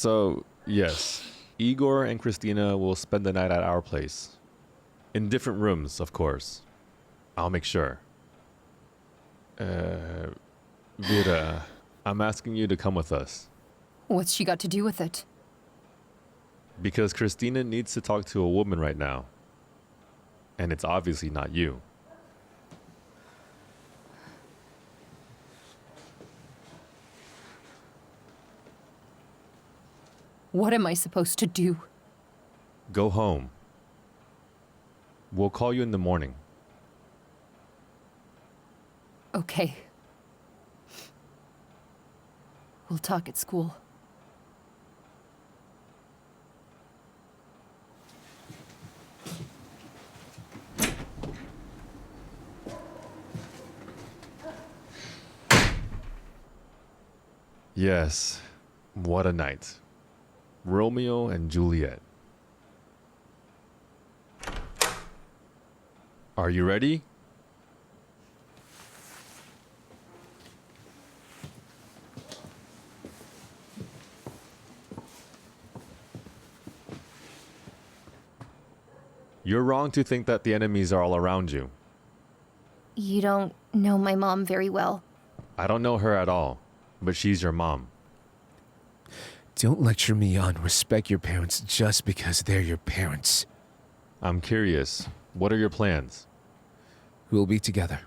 So, yes, Igor and Khrystyna will spend the night at our place. In different rooms, of course. I'll make sure. Vera, I'm asking you to come with us. What's she got to do with it? Because Khrystyna needs to talk to a woman right now. And it's obviously not you. What am I supposed to do? Go home. We'll call you in the morning. Okay. We'll talk at school. Yes, what a night. Romeo and Juliet. Are you ready? You're wrong to think that the enemies are all around you. You don't know my mom very well. I don't know her at all, but she's your mom. Don't lecture me on respect your parents just because they're your parents. I'm curious, what are your plans? We'll be together.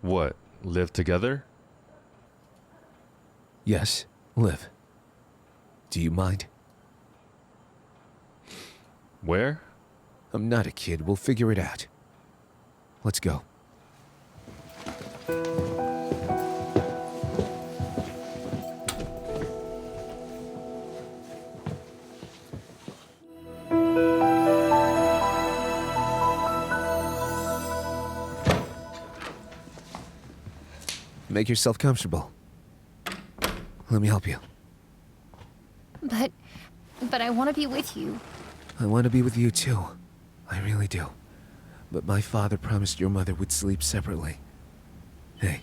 What, live together? Yes, live. Do you mind? Where? I'm not a kid. We'll figure it out. Let's go. Make yourself comfortable. Let me help you. But I want to be with you. I want to be with you too. I really do. But my father promised your mother would sleep separately. Hey,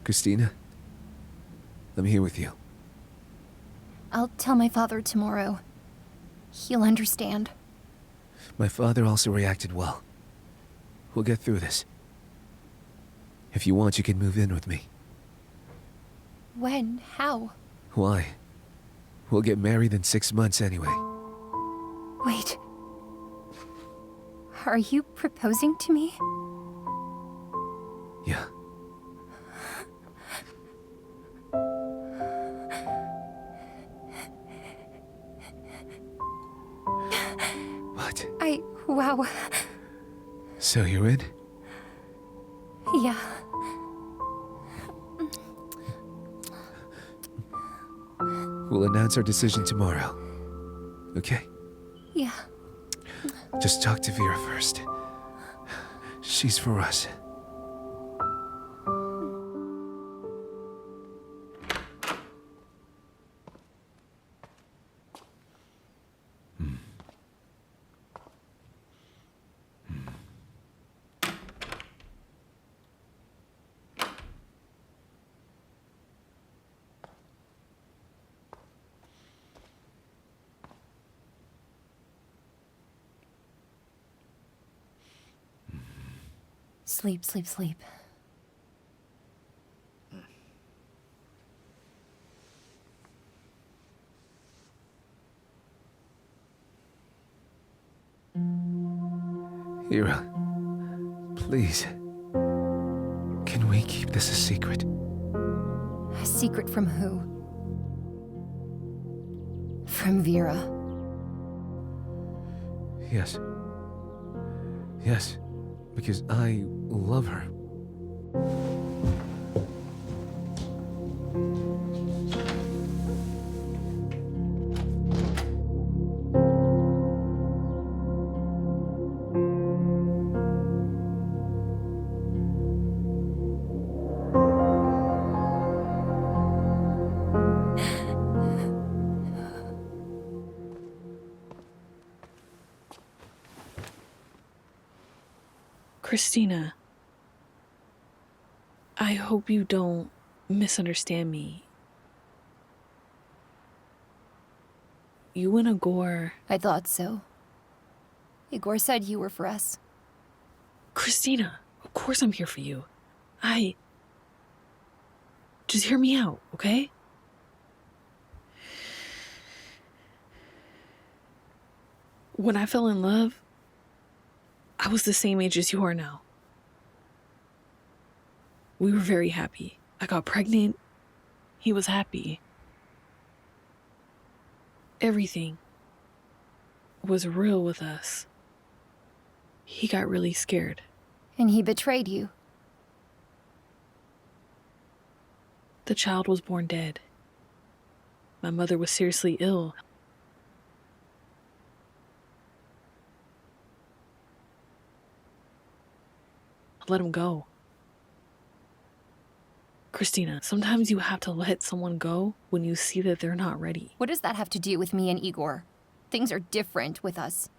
Khrystyna, I'm here with you. I'll tell my father tomorrow. He'll understand. My father also reacted well. We'll get through this. If you want, you can move in with me. When? How? Why? We'll get married in 6 months anyway. Wait. Are you proposing to me? Yeah. What? Wow. So you're in? Yeah. We'll announce our decision tomorrow. Okay? Yeah. Just talk to Vera first. She's for us. Sleep, sleep, sleep. Ira, please. Can we keep this a secret? A secret from who? From Vera. Yes. Yes, because I love her. Khrystyna, I hope you don't misunderstand me. you and Igor... I thought so. Igor said you were for us. Khrystyna, of course I'm here for you. Just hear me out, okay? When I fell in love, I was the same age as you are now. We were very happy. I got pregnant. He was happy. Everything was real with us. He got really scared. And he betrayed you. The child was born dead. My mother was seriously ill. I let him go. Khrystyna, sometimes you have to let someone go when you see that they're not ready. What does that have to do with me and Igor? Things are different with us.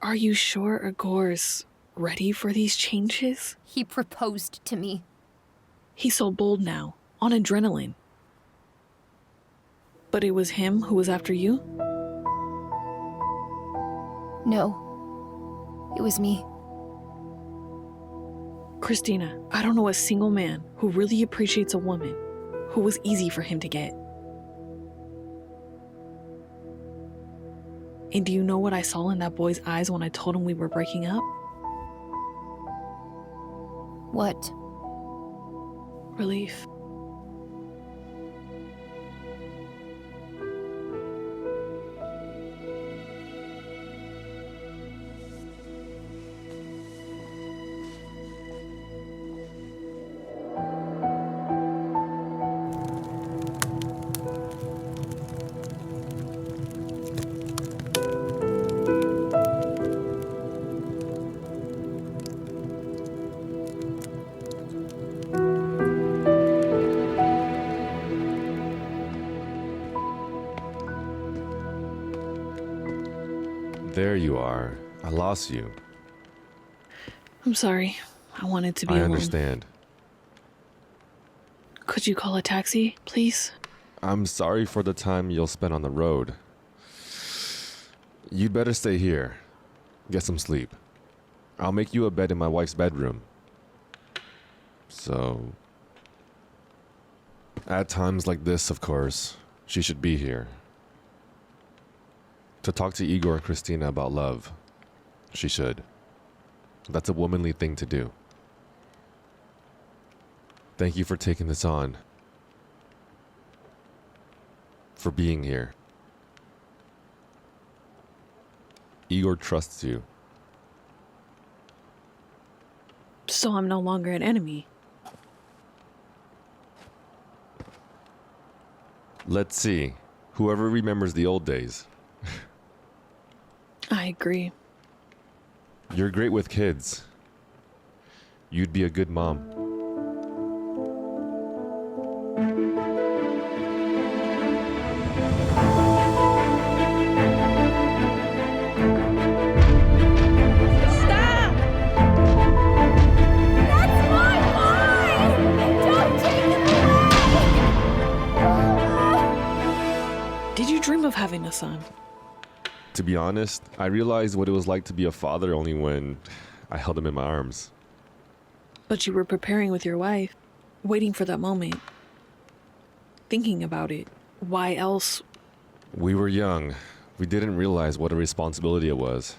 Are you sure Igor's ready for these changes? He proposed to me. He's so bold now, on adrenaline. But it was him who was after you? No. It was me. Khrystyna, I don't know a single man who really appreciates a woman who was easy for him to get. And do you know what I saw in that boy's eyes when I told him we were breaking up? What? Relief. There you are. I lost you. I'm sorry. I wanted to be I alone. understand. Could you call a taxi, please? I'm sorry for the time you'll spend on the road. You'd better stay here. Get some sleep. I'll make you a bed in my wife's bedroom. So, at times like this, of course, she should be here. To talk to Ihor and Khrystyna about love. She should. That's a womanly thing to do. Thank you for taking this on. For being here. Ihor trusts you. So I'm no longer an enemy. Let's see. Whoever remembers the old days. I agree. You're great with kids. You'd be a good mom. Stop! That's my boy! Don't take him away! Did you dream of having a son? To be honest, I realized what it was like to be a father only when I held him in my arms. But you were preparing with your wife, waiting for that moment, thinking about it. Why else? We were young. We didn't realize what a responsibility it was.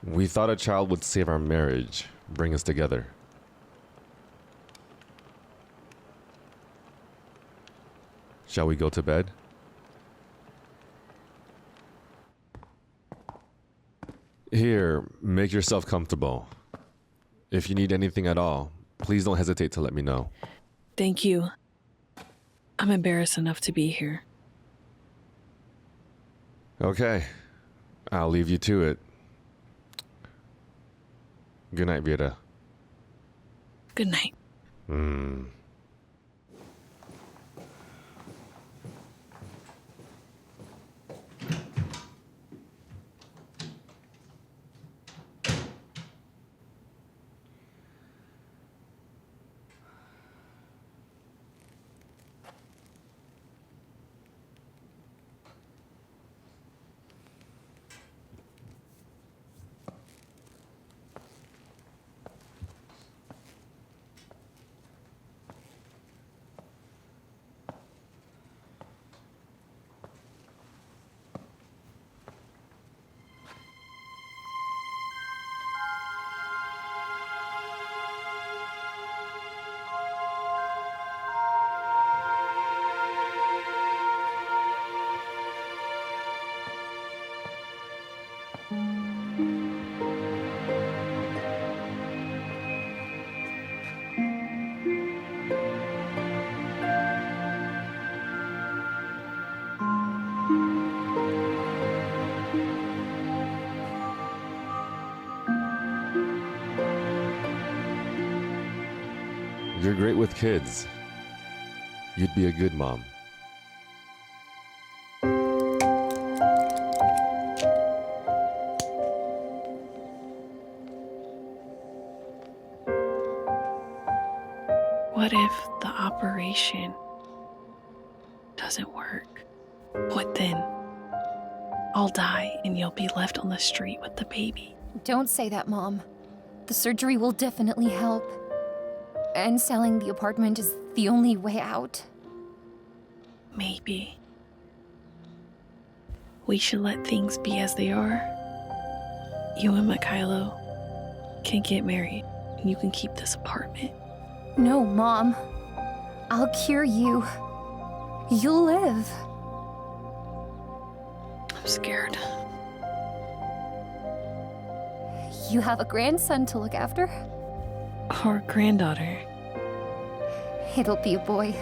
We thought a child would save our marriage, bring us together. Shall we go to bed? Here, make yourself comfortable. If you need anything at all, please don't hesitate to let me know. Thank you. I'm embarrassed enough to be here. Okay, I'll leave you to it. Good night, Vera. Good night. You're great with kids. You'd be a good mom. What if the operation doesn't work? What then? I'll die and you'll be left on the street with the baby. Don't say that, Mom. The surgery will definitely help. And selling the apartment is the only way out. Maybe. We should let things be as they are. You and Mykhailo can get married, and you can keep this apartment. No, Mom. I'll cure you. You'll live. I'm scared. You have a grandson to look after. Or granddaughter. It'll be a boy.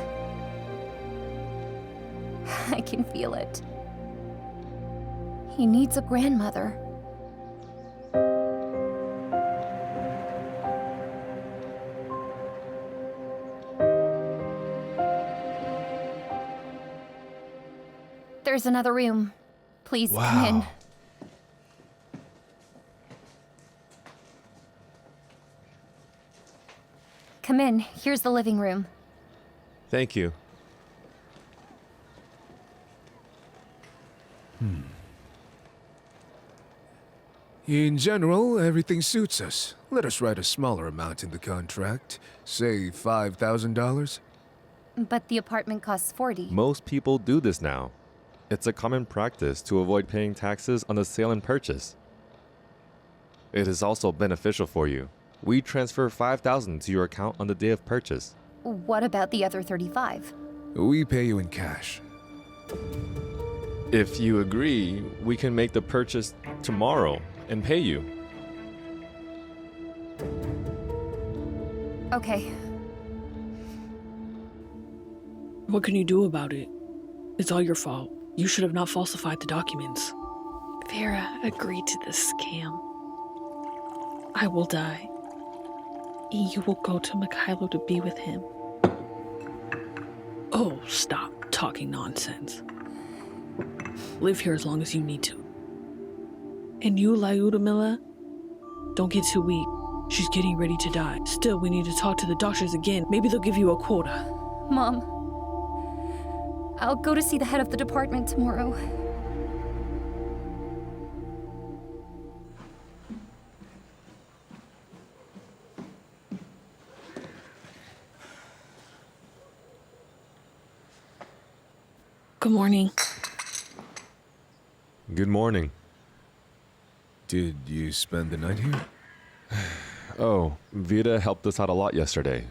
I can feel it. He needs a grandmother. There's another room. Please come in. Come in. Here's the living room. Thank you. In general, everything suits us. Let us write a smaller amount in the contract. Say $5,000. But the apartment costs 40. Most people do this now. It's a common practice to avoid paying taxes on the sale and purchase. It is also beneficial for you. We transfer $5,000 to your account on the day of purchase. What about the other 35? We pay you in cash. If you agree, we can make the purchase tomorrow and pay you. Okay. What can you do about it? It's all your fault. You should have not falsified the documents. Vera agreed to this scam. I will die. You will go to Mykhailo to be with him. Oh, stop talking nonsense. Live here as long as you need to. And you, Lyudmila, don't get too weak. She's getting ready to die. Still, we need to talk to the doctors again. Maybe they'll give you a quota. Mom, I'll go to see the head of the department tomorrow. Good morning. Good morning. Did you spend the night here? Oh, Vera helped us out a lot yesterday.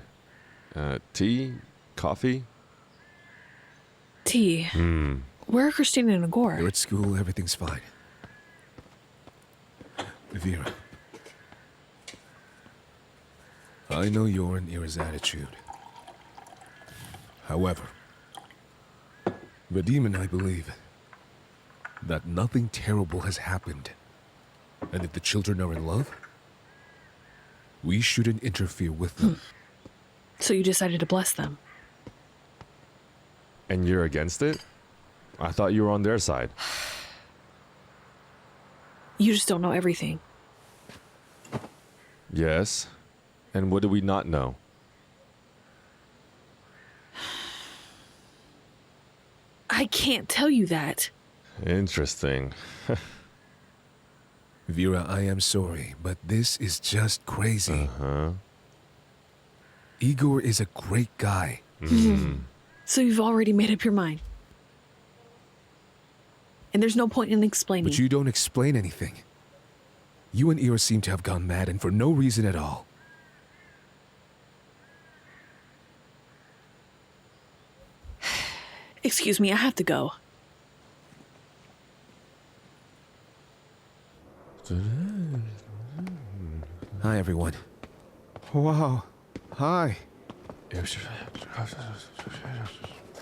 Tea? Coffee? Tea. Where are Khrystyna and You're Igor? at school, everything's fine. Vera. I know Ihor and Ira's attitude. However, Vadim and I believe that nothing terrible has happened. And if the children are in love, we shouldn't interfere with them. So you decided to bless them. And you're against it? I thought you were on their side. You just don't know everything. Yes. And what do we not know? I can't tell you that. Interesting. Vera, I am sorry, but this is just crazy. Igor is a great guy. So you've already made up your mind. And there's no point in explaining. But you don't explain anything. You and Ira seem to have gone mad, and for no reason at all. Excuse me, I have to go. Hi, everyone. Wow. Hi.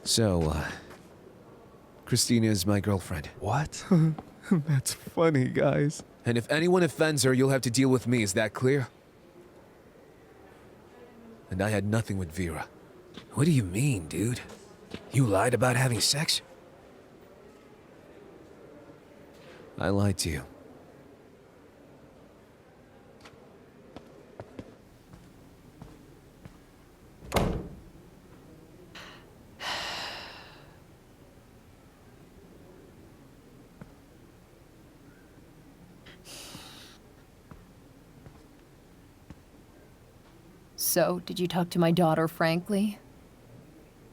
So, Khrystyna is my girlfriend. What? That's funny, guys. And if anyone offends her, you'll have to deal with me. Is that clear? and I had nothing with Vera. What do you mean, dude? You lied about having sex? I lied to you. So, did you talk to my daughter frankly?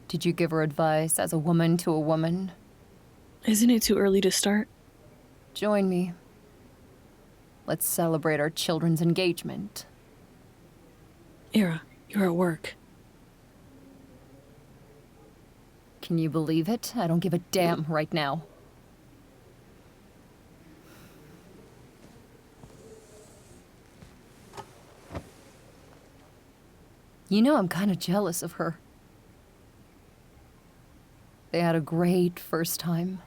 Did you give her advice as a woman to a woman? Isn't it too early to start? Join me. Let's celebrate our children's engagement. Ira, you're at work. Can you believe it? I don't give a damn right now. You know, I'm kind of jealous of her. They had a great first time.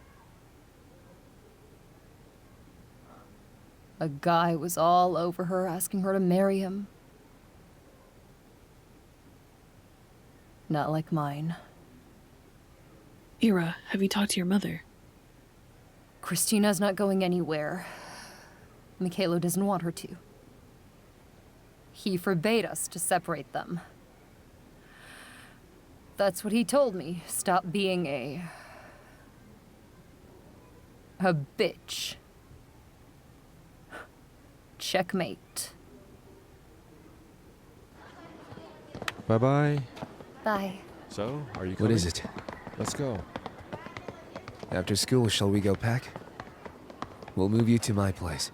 A guy was all over her, asking her to marry him. Not like mine. Ira, have you talked to your mother? Khrystyna's not going anywhere. Mykhailo doesn't want her to. He forbade us to separate them. That's what he told me. Stop being a bitch. Checkmate. Bye-bye. Bye. So, are you coming? What is it? Let's go. After school, shall we go pack? We'll move you to my place.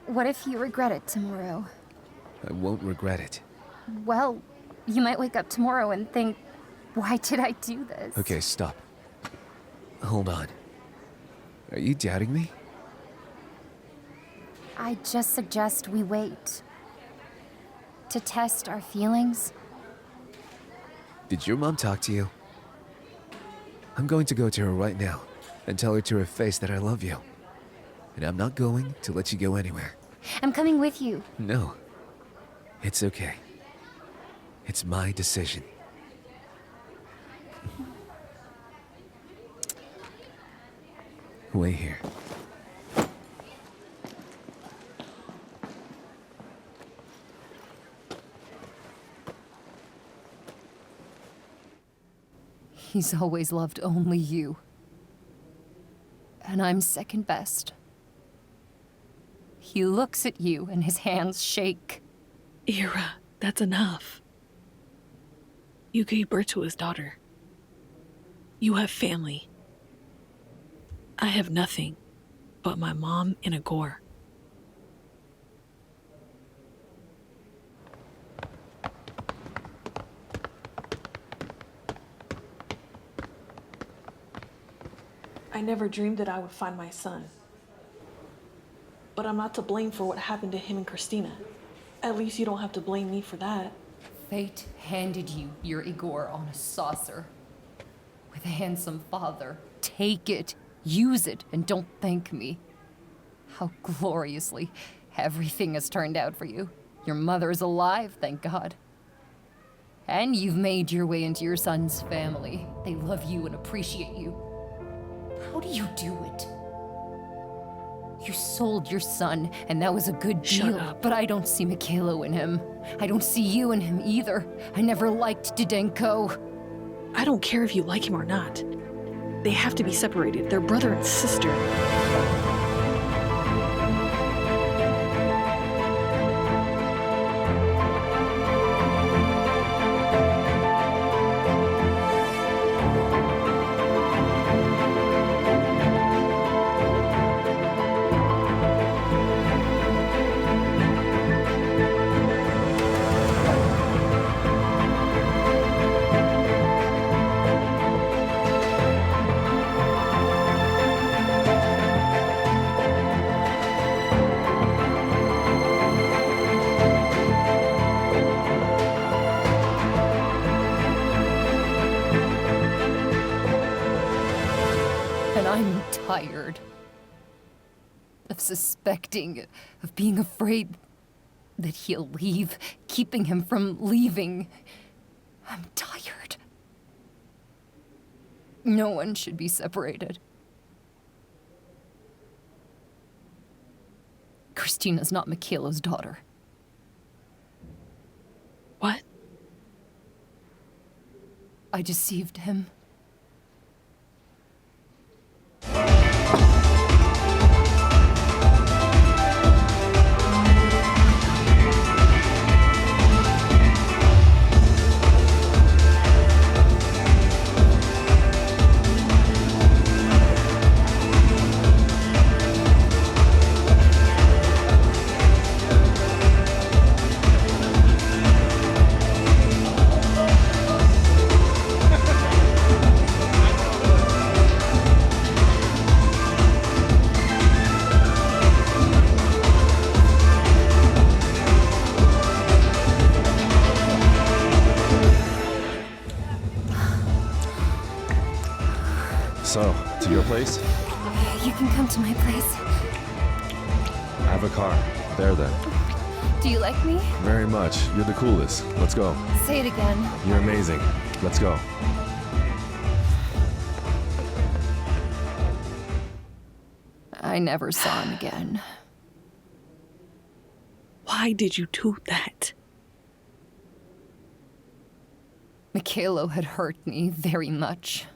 What if you regret it tomorrow? I won't regret it. Well, you might wake up tomorrow and think, why did I do this? Okay, stop. Hold on. Are you doubting me? I just suggest we wait. To test our feelings. Did your mom talk to you? I'm going to go to her right now and tell her to her face that I love you. And I'm not going to let you go anywhere. I'm coming with you. No. It's okay. It's my decision. Wait here. He's always loved only you. And I'm second best. He looks at you and his hands shake. Ira, that's enough. You gave birth to his daughter. You have family. I have nothing but my mom and Ihor. I never dreamed that I would find my son. But I'm not to blame for what happened to him and Khrystyna. At least you don't have to blame me for that. Fate handed you your Ihor on a saucer. With a handsome father. Take it, use it, and don't thank me. How gloriously everything has turned out for you. Your mother is alive, thank God. And you've made your way into your son's family. They love you and appreciate you. How do you do it? You sold your son, and that was a good deal. Shut up. But I don't see Mykhailo in him. I don't see you in him either. I never liked Didenko. I don't care if you like him or not. They have to be separated. They're brother and sister. And I'm tired of suspecting, of being afraid that he'll leave, keeping him from leaving. I'm tired. No one should be separated. Khrystyna's not Mykhailo's daughter. What? I deceived him. So, to your place? You can come to my place. I have a car. There then. Do you like me? Very much. You're the coolest. Let's go. Say it again. You're amazing. Let's go. I never saw him again. Why did you do that? Mykhailo had hurt me very much.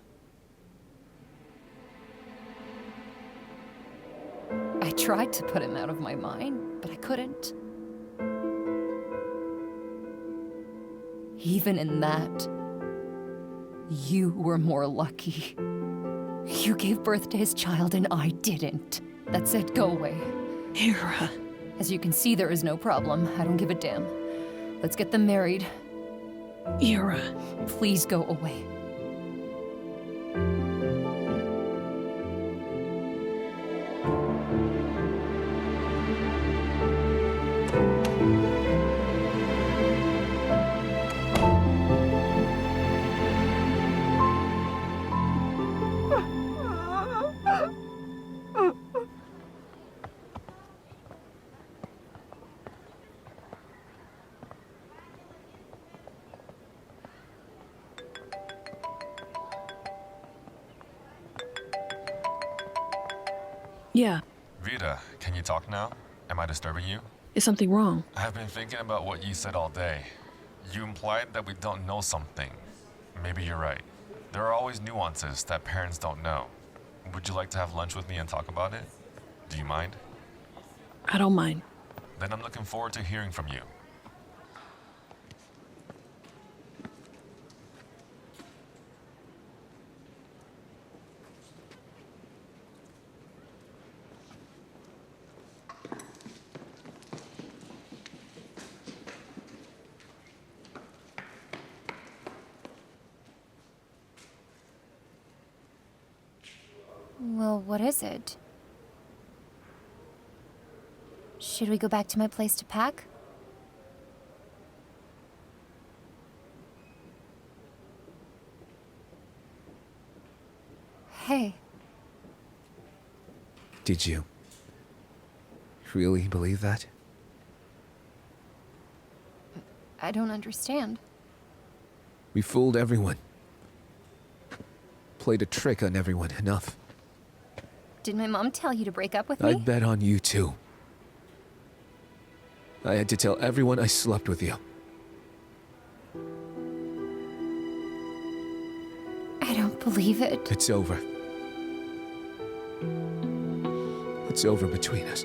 I tried to put him out of my mind, but I couldn't. Even in that, you were more lucky. You gave birth to his child and I didn't. That's it, go away. Ira. As you can see, there is no problem. I don't give a damn. Let's get them married. Ira. Please go away. Yeah. Vera, can you talk now? Am I disturbing you? Is something wrong? I've been thinking about what you said all day. You implied that we don't know something. Maybe you're right. There are always nuances that parents don't know. Would you like to have lunch with me and talk about it? Do you mind? I don't mind. Then I'm looking forward to hearing from you. Well, what is it? Should we go back to my place to pack? Hey. Did you really believe that? I don't understand. We fooled everyone. Played a trick on everyone enough. Did my mom tell you to break up with me? I'd bet on you too. I had to tell everyone I slept with you. I don't believe it. It's over. It's over between us.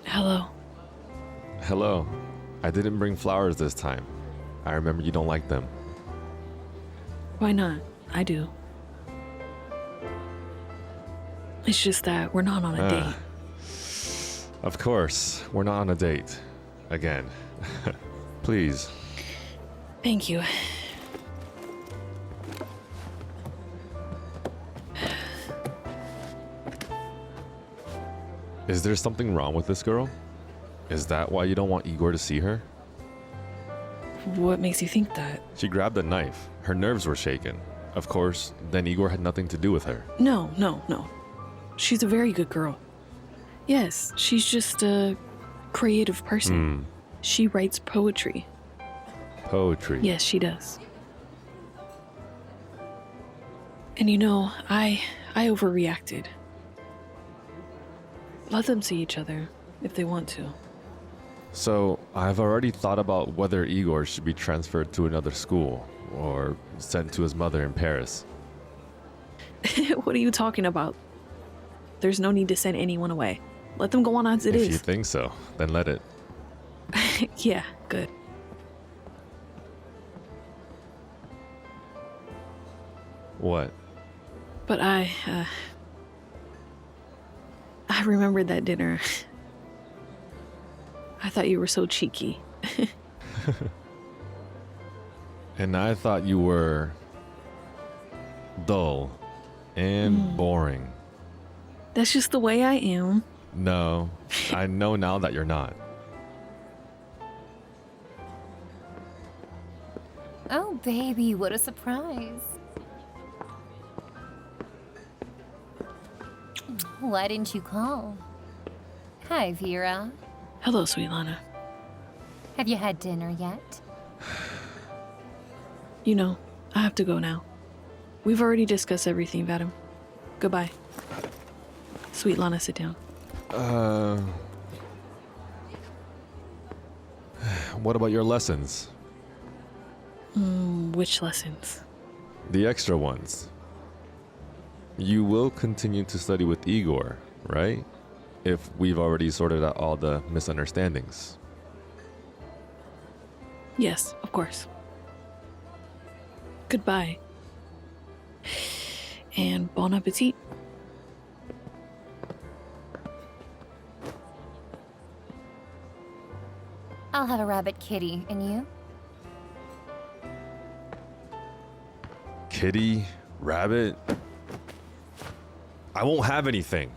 Hello. Hello. I didn't bring flowers this time. I remember you don't like them. Why not? I do. It's just that we're not on a date. Of course, we're not on a date. Again. Please. Thank you. Is there something wrong with this girl? Is that why you don't want Igor to see her? What makes you think that? She grabbed a knife. Her nerves were shaken. Of course, then Igor had nothing to do with her. No. She's a very good girl. Yes, she's just a creative person. She writes poetry. Poetry. Yes, she does. And you know, I overreacted. Let them see each other if they want to. So, I've already thought about whether Igor should be transferred to another school or sent to his mother in Paris. What are you talking about? There's no need to send anyone away. Let them go on as it If is. you think so, then let it. Yeah, good. What? But I remembered that dinner. I thought you were so cheeky. And I thought you were dull and boring. That's just the way I am. No, I know now that you're not. Oh, baby, what a surprise. Why didn't you call? Hi, Vera. Hello, sweet Lana. Have you had dinner yet? You know, I have to go now. We've already discussed everything, Vadim. Goodbye. Sweet Lana, sit down. What about your lessons? Which lessons? The extra ones. You will continue to study with Igor, right? If we've already sorted out all the misunderstandings. Yes, of course. Goodbye. And bon appetit. I'll have a rabbit kitty, and you? Kitty? Rabbit? I won't have anything.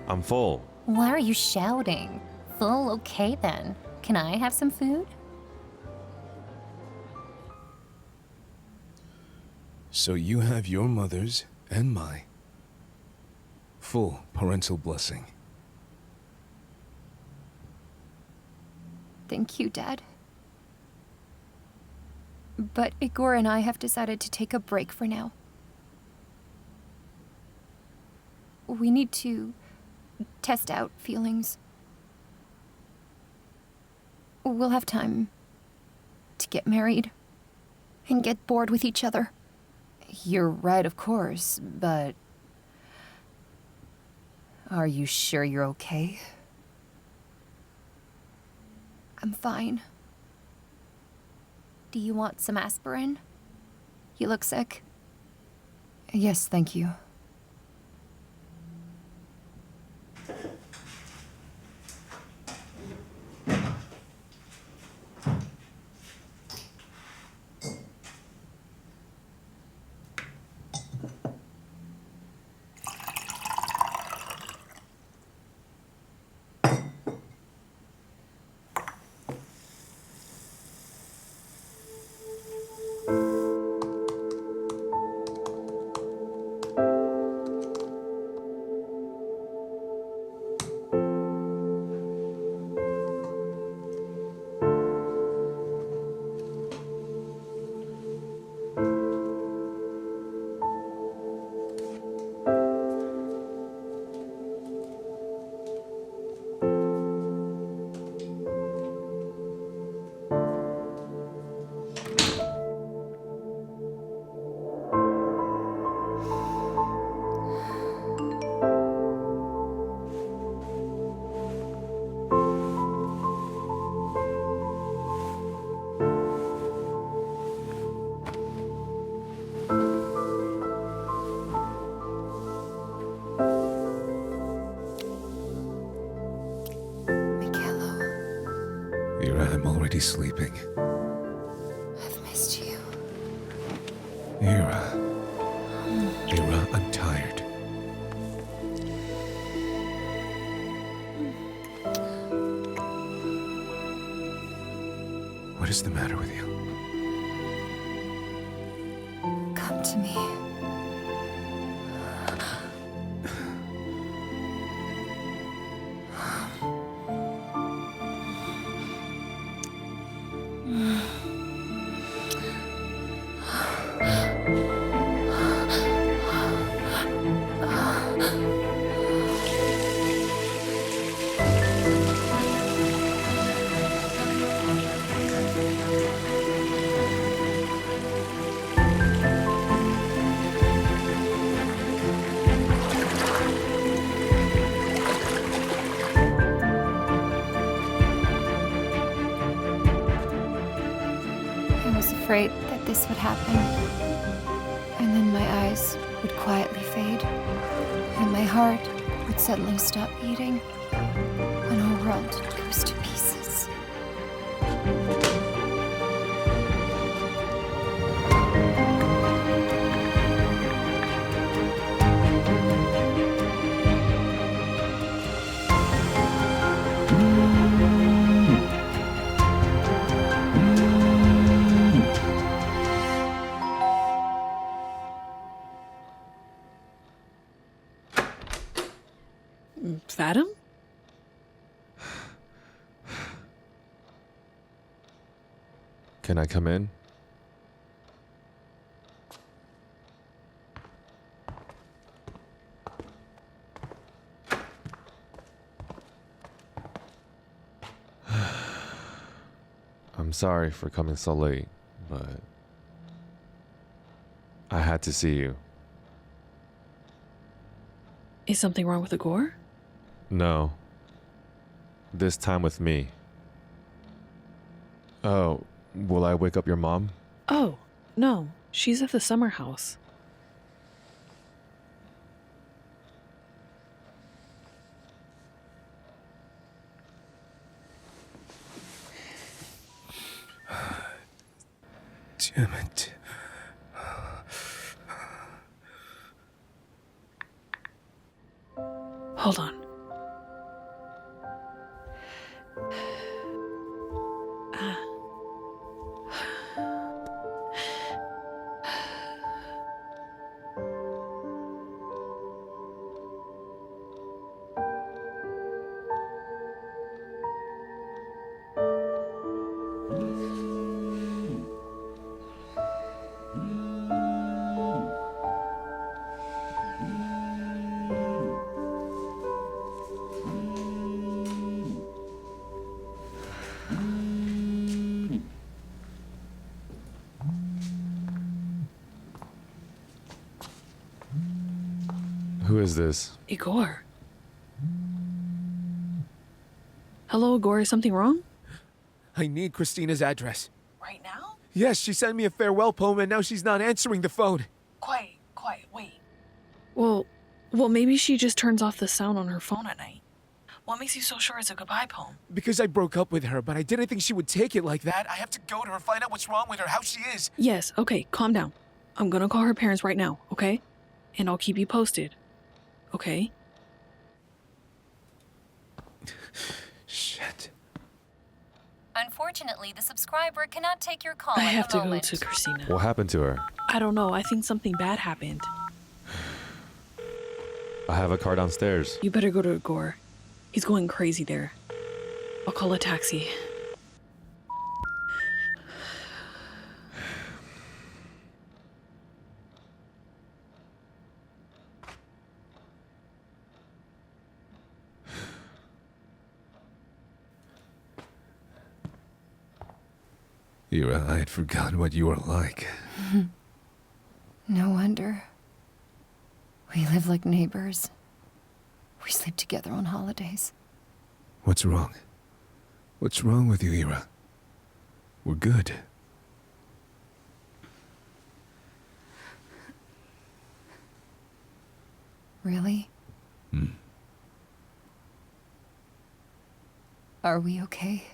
I'm full. Why are you shouting? Full, okay then. Can I have some food? So you have your mother's and my full parental blessing. Thank you, Dad. But Igor and I have decided to take a break for now. We need to test out feelings. We'll have time to get married and get bored with each other. You're right, of course, but are you sure you're okay? I'm fine. Do you want some aspirin? You look sick. Yes, thank you. Ira, I'm already sleeping. I've missed you. Ira. Ira, I'm tired. What is the matter with you? Come to me. I was afraid that this would happen. And then my eyes would quietly fade. And my heart would suddenly stop beating. And our world goes to pieces. Fathom? Can I come in? I'm sorry for coming so late, but I had to see you. Is something wrong with Igor? No. This time with me. Oh, will I wake up your mom? Oh, no. She's at the summer house. Damn it. Hold on. Who is this? Igor. Hello, Igor. Is something wrong? I need Khrystyna's address. Right now? Yes, she sent me a farewell poem and now she's not answering the phone. Quiet, wait. Well, maybe she just turns off the sound on her phone at night. What makes you so sure it's a goodbye poem? Because I broke up with her, but I didn't think she would take it like that. I have to go to her, find out what's wrong with her, how she is. Yes, okay, calm down. I'm gonna call her parents right now, okay? And I'll keep you posted. Okay? Shit. Unfortunately, the subscriber cannot take your call I at have the to go moment. to Khrystyna. What happened to her? I don't know, I think something bad happened. I have a car downstairs. You better go to Igor. He's going crazy there. I'll call a taxi. Ira, I had forgotten what you were like. No wonder. We live like neighbors. We sleep together on holidays. What's wrong? What's wrong with you, Ira? We're good. Really? Are we okay?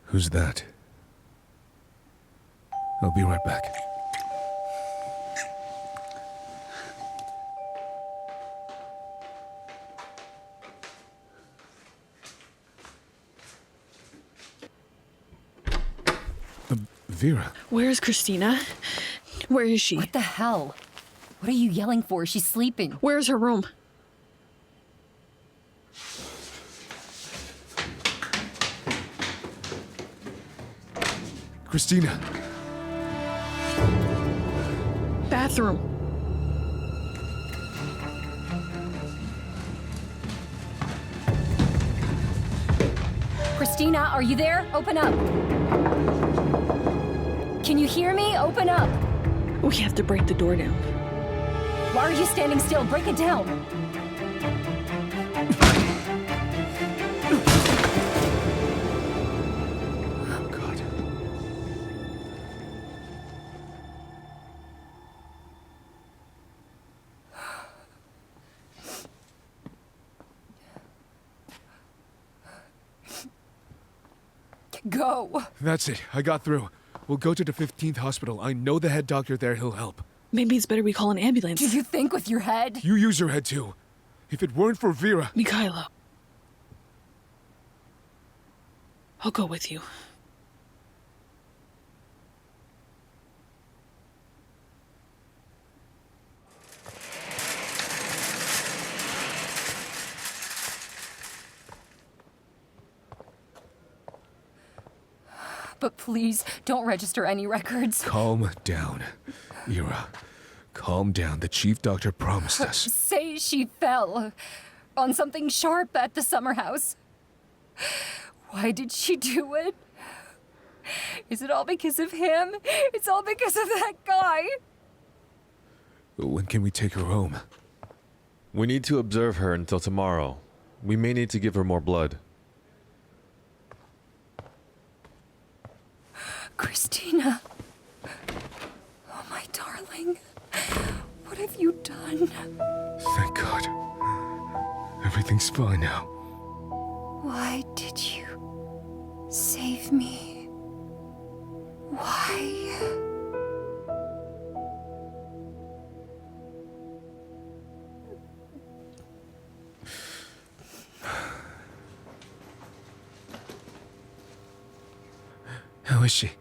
Who's that? I'll be right back. Vera. Where's Khrystyna? Where is she? What the hell? What are you yelling for? She's sleeping. Where's her room? Khrystyna. Bathroom. Khrystyna, are you there? Open up. Can you hear me? Open up. We have to break the door down. Why are you standing still? Break it down. Oh, God. Go. That's it. I got through. We'll go to the 15th hospital. I know the head doctor there. He'll help. Maybe it's better we call an ambulance. Do you think with your head? You use your head, too. If it weren't for Vera... Mykhailo. I'll go with you. But please, don't register any records. Calm down, Ira. Calm down. The chief doctor promised us. Say she fell on something sharp at the summer house. Why did she do it? Is it all because of him? It's all because of that guy. When can we take her home? We need to observe her until tomorrow. We may need to give her more blood. Khrystyna. Oh, my darling. What have you done? Thank God. Everything's fine now. Why did you save me? Why? How is she?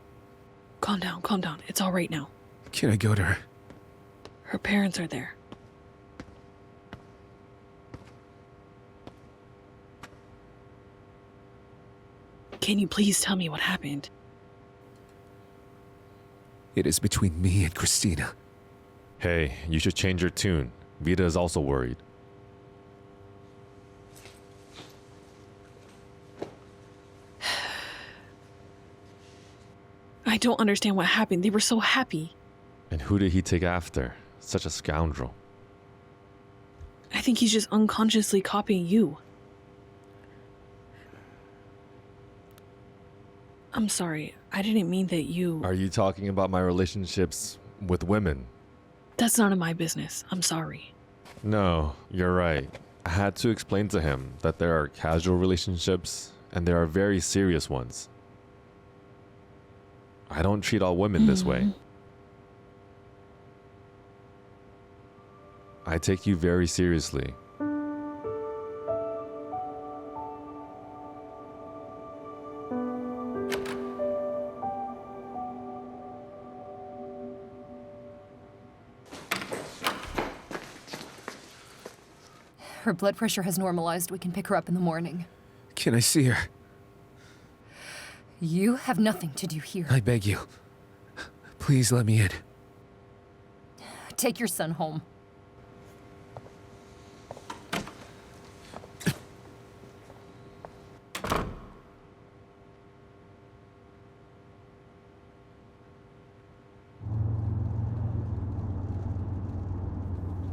Calm down, calm down. It's all right now. Can I go to her? Her parents are there. Can you please tell me what happened? It is between me and Khrystyna. Hey, you should change your tune. Vita is also worried. I don't understand what happened. They were so happy. And who did he take after? Such a scoundrel. I think he's just unconsciously copying you. I'm sorry. I didn't mean that you... Are you talking about my relationships with women? That's none of my business. I'm sorry. No, you're right. I had to explain to him that there are casual relationships and there are very serious ones. I don't treat all women this way. I take you very seriously. Her blood pressure has normalized. We can pick her up in the morning. Can I see her? You have nothing to do here. I beg you. Please let me in. Take your son home.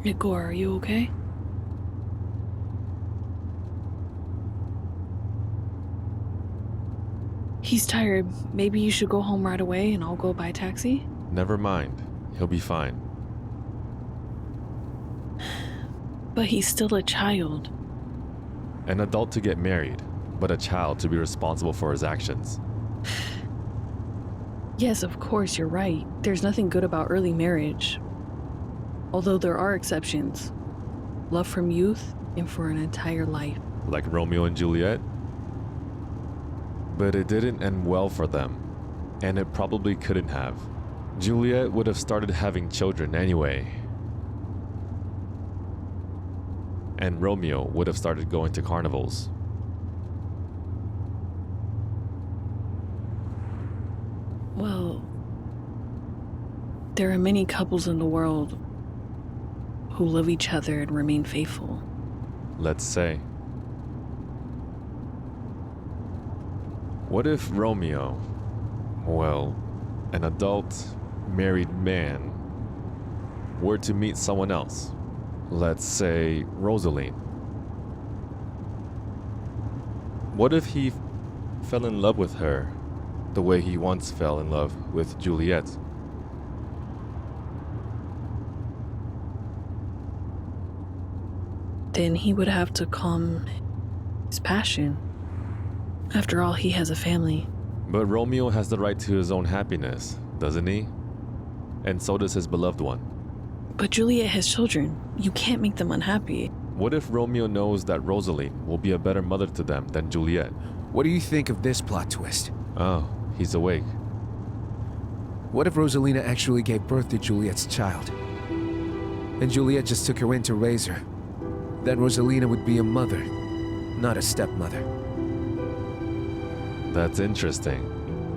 Ihor, are you okay? He's tired. Maybe you should go home right away and I'll go by taxi? Never mind. He'll be fine. But he's still a child. An adult to get married, but a child to be responsible for his actions. Yes, of course, you're right. There's nothing good about early marriage. Although there are exceptions. Love from youth and for an entire life. Like Romeo and Juliet. But it didn't end well for them, and it probably couldn't have. Juliet would have started having children anyway. And Romeo would have started going to carnivals. Well, there are many couples in the world who love each other and remain faithful. Let's say. What if Romeo, well, an adult, married man, were to meet someone else? Let's say Rosaline. What if he fell in love with her the way he once fell in love with Juliet? Then he would have to calm his passion. After all, he has a family. But Romeo has the right to his own happiness, doesn't he? And so does his beloved one. But Juliet has children. You can't make them unhappy. What if Romeo knows that Rosaline will be a better mother to them than Juliet? What do you think of this plot twist? Oh, he's awake. What if Rosalina actually gave birth to Juliet's child? And Juliet just took her in to raise her? Then Rosalina would be a mother, not a stepmother. That's interesting.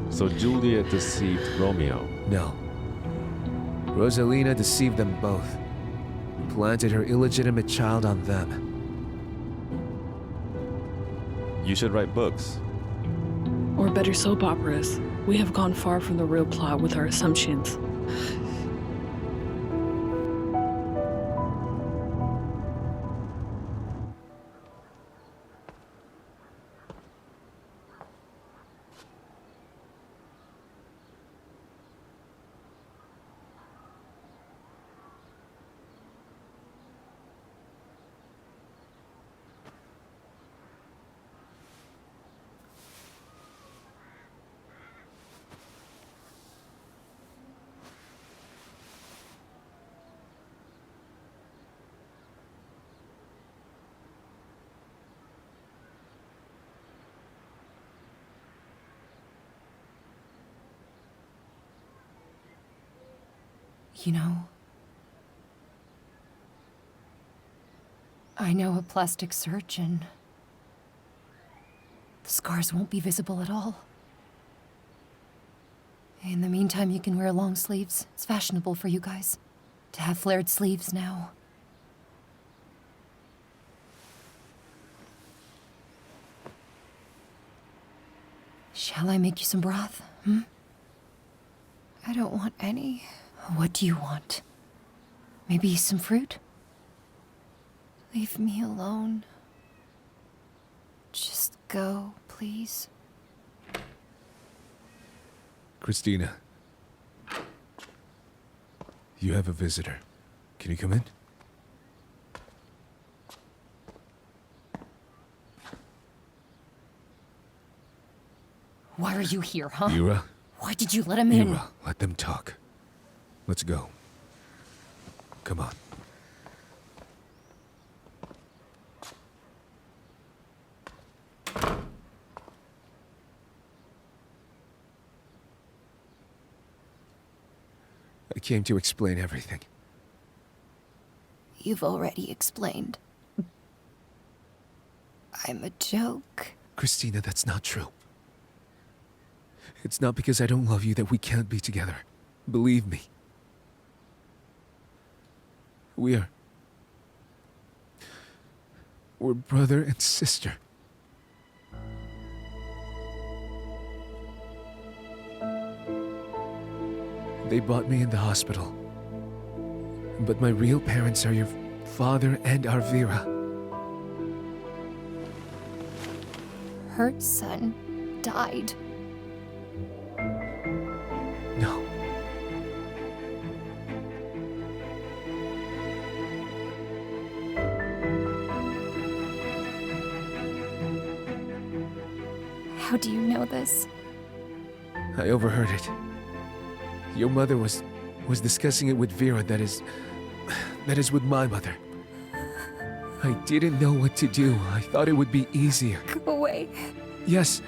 So Juliet deceived Romeo. No. Rosalina deceived them both. Planted her illegitimate child on them. You should write books. Or better, soap operas. We have gone far from the real plot with our assumptions. You know, I know a plastic surgeon. The scars won't be visible at all. In the meantime, you can wear long sleeves. It's fashionable for you guys to have flared sleeves now. Shall I make you some broth? I don't want any. What do you want? Maybe some fruit? Leave me alone. Just go, please. Khrystyna. You have a visitor. Can you come in? Why are you here, huh? Ira? Why did you let him in? Ira, let them talk. Let's go. Come on. I came to explain everything. You've already explained. I'm a joke. Khrystyna, that's not true. It's not because I don't love you that we can't be together. Believe me. We're brother and sister. They bought me in the hospital. But my real parents are your father and our Vera. Her son died. No. How do you know this? I overheard it. Your mother was discussing it with Vera, that is with my mother. I didn't know what to do. I thought it would be easier. Go away. Yes,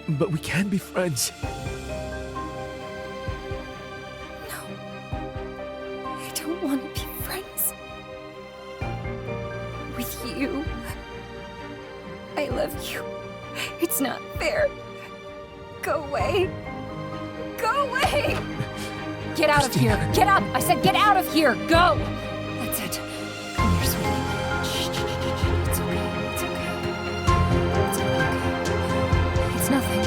but we can be friends. No. I don't want to be friends with you. I love you. It's not fair. Go away. Go away! Get out of here! Get out! I said get out of here! Go! That's it. Come here, sweetie. Shh, shh, shh, shh. It's okay. It's okay. It's okay. It's nothing.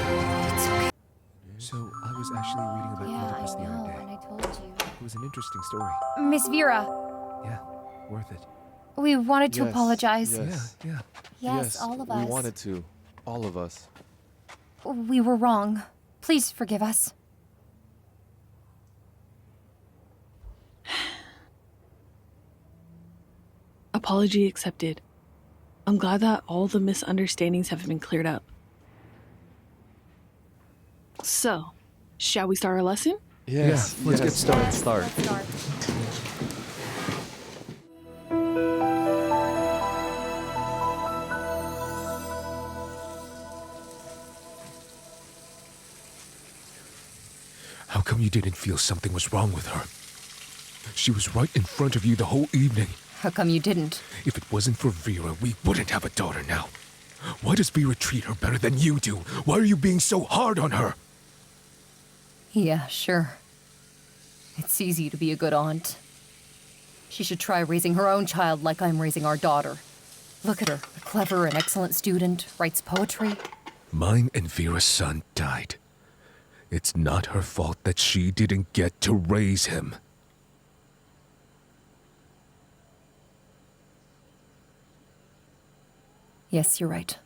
It's okay. So, I was actually reading about Yeah, Oedipus I the know, other day. and I told you. It was an interesting story. Miss Vera, Yeah, worth it. we wanted to Yes, apologize. yes. Yeah. Yes, all of us. We wanted to. All of us. We were wrong. Please forgive us. Apology accepted. I'm glad that all the misunderstandings have been cleared up. So, shall we start our lesson? Yes, Yeah, let's get started. Let's start. Let's start. How come you didn't feel something was wrong with her? She was right in front of you the whole evening. How come you didn't? If it wasn't for Vera, we wouldn't have a daughter now. Why does Vera treat her better than you do? Why are you being so hard on her? Yeah, sure. It's easy to be a good aunt. She should try raising her own child like I'm raising our daughter. Look at her, a clever and excellent student, writes poetry. Mine and Vera's son died. It's not her fault that she didn't get to raise him. Yes, you're right.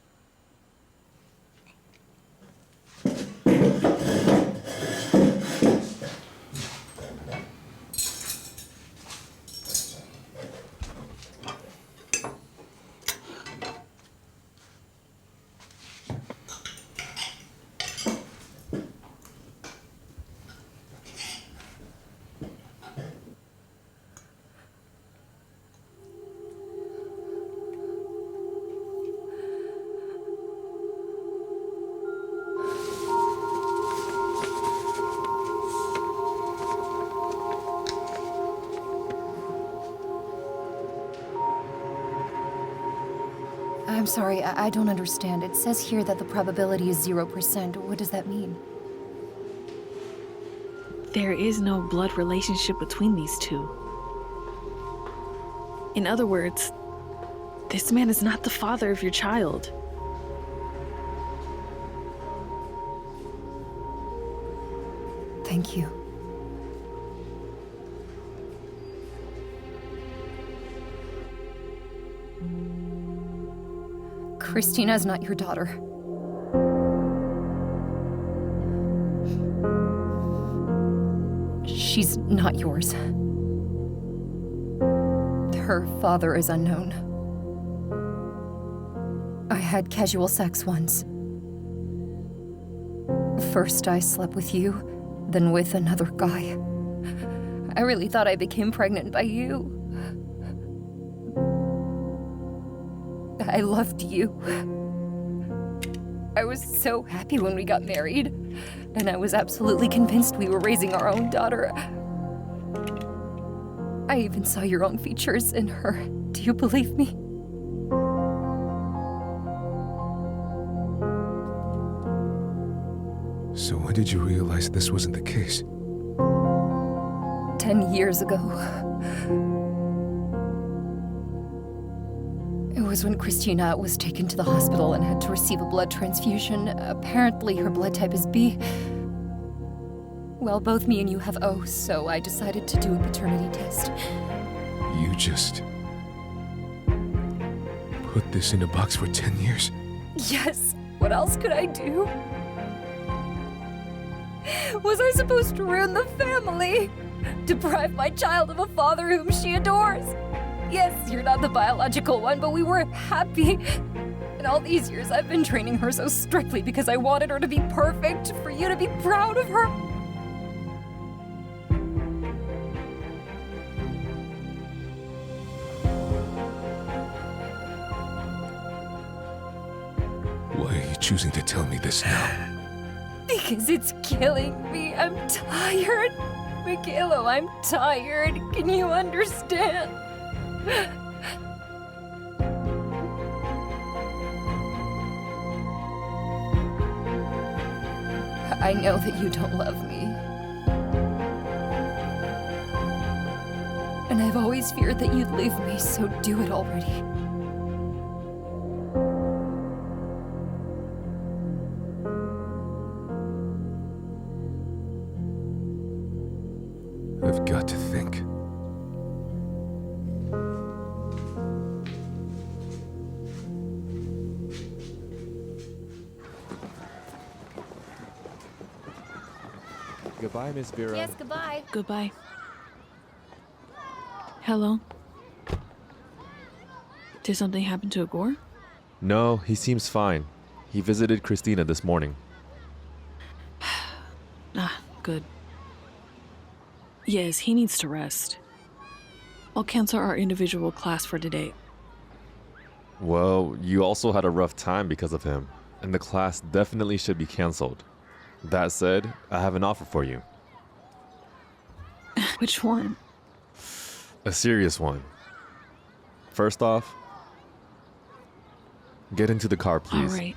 I'm sorry, I don't understand. It says here that the probability is 0%. What does that mean? There is no blood relationship between these two. In other words, this man is not the father of your child. Thank you. Khrystyna's not your daughter. She's not yours. Her father is unknown. I had casual sex once. First I slept with you, then with another guy. I really thought I became pregnant by you. I loved you. I was so happy when we got married, and I was absolutely convinced we were raising our own daughter. I even saw your own features in her. Do you believe me? So when did you realize this wasn't the case? 10 years ago. It was when Khrystyna was taken to the hospital and had to receive a blood transfusion. Apparently, her blood type is B. Well, both me and you have O, so I decided to do a paternity test. You just put this in a box for 10 years? Yes, what else could I do? Was I supposed to ruin the family? Deprive my child of a father whom she adores? Yes, you're not the biological one, but we were happy. And all these years I've been training her so strictly because I wanted her to be perfect, for you to be proud of her. choosing to tell me this now? Because it's killing me. I'm tired. Mykhailo, I'm tired. Can you understand? I know that you don't love me. And I've always feared that you'd leave me, so do it already. I've got to think. Goodbye, Miss Vera. Yes, goodbye. Goodbye. Hello? Did something happen to Igor? No, he seems fine. He visited Khrystyna this morning. Ah, good. Yes, he needs to rest. I'll cancel our individual class for today. Well, you also had a rough time because of him, and the class definitely should be canceled. That said, I have an offer for you. Which one? A serious one. First off, get into the car, please. All right.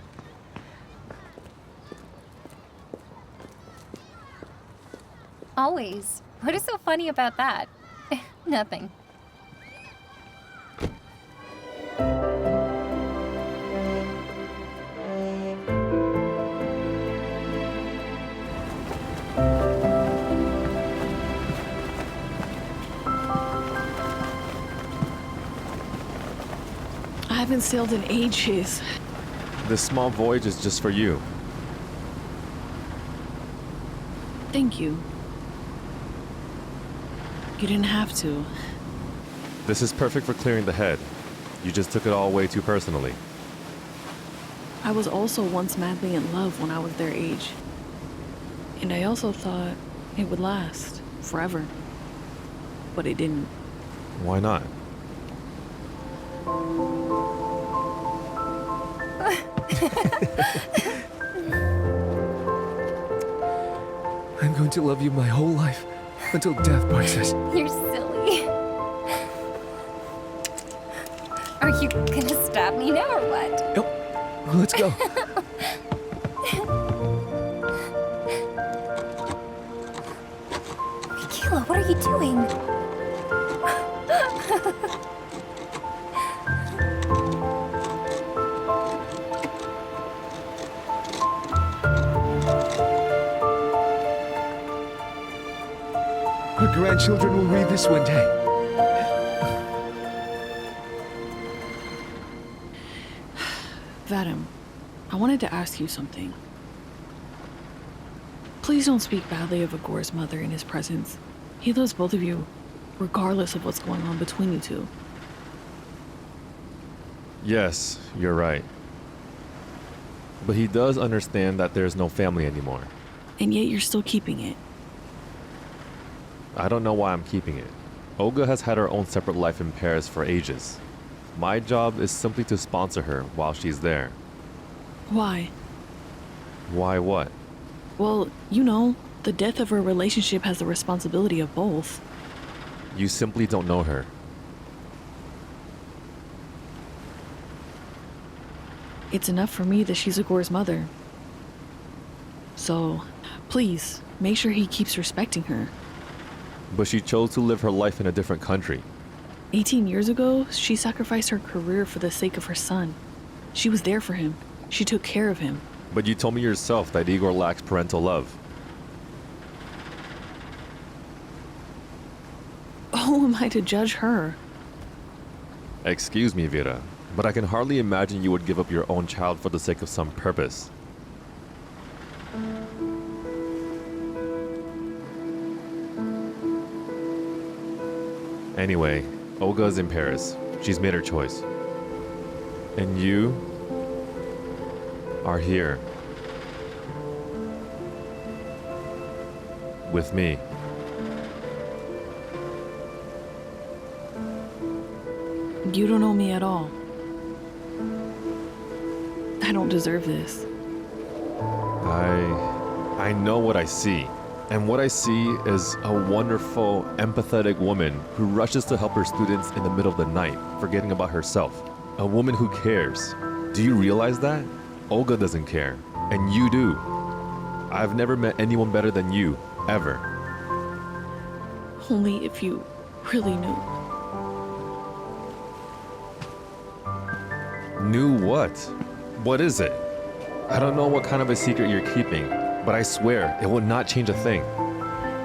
Always. What is so funny about that? Nothing. I haven't sailed in ages. This small voyage is just for you. Thank you. You didn't have to. This is perfect for clearing the head. You just took it all way too personally. I was also once madly in love when I was their age. And I also thought it would last forever. But it didn't. Why not? I'm going to love you my whole life until death parts us. You're silly. Are you gonna stab me now or what? Nope. Let's go. Mykhailo, what are you doing? Our grandchildren will read this one day. Vadim, I wanted to ask you something. Please don't speak badly of Igor's mother in his presence. He loves both of you, regardless of what's going on between you two. Yes, you're right. But he does understand that there's no family anymore. And yet you're still keeping it. I don't know why I'm keeping it. Olga has had her own separate life in Paris for ages. My job is simply to sponsor her while she's there. Why? Why what? Well, you know, the death of her relationship has the responsibility of both. You simply don't know her. It's enough for me that she's Igor's mother. So, please, make sure he keeps respecting her. But she chose to live her life in a different country. 18 years ago, she sacrificed her career for the sake of her son. She was there for him. She took care of him. But you told me yourself that Igor lacks parental love. Who am I to judge her? Excuse me, Vera, but I can hardly imagine you would give up your own child for the sake of some purpose. Anyway, Olga's in Paris. She's made her choice. And you are here. With me. You don't know me at all. I don't deserve this. I know what I see. And what I see is a wonderful, empathetic woman who rushes to help her students in the middle of the night, forgetting about herself. A woman who cares. Do you realize that? Olga doesn't care, and you do. I've never met anyone better than you, ever. Only if you really knew. Knew what? What is it? I don't know what kind of a secret you're keeping, but I swear it will not change a thing.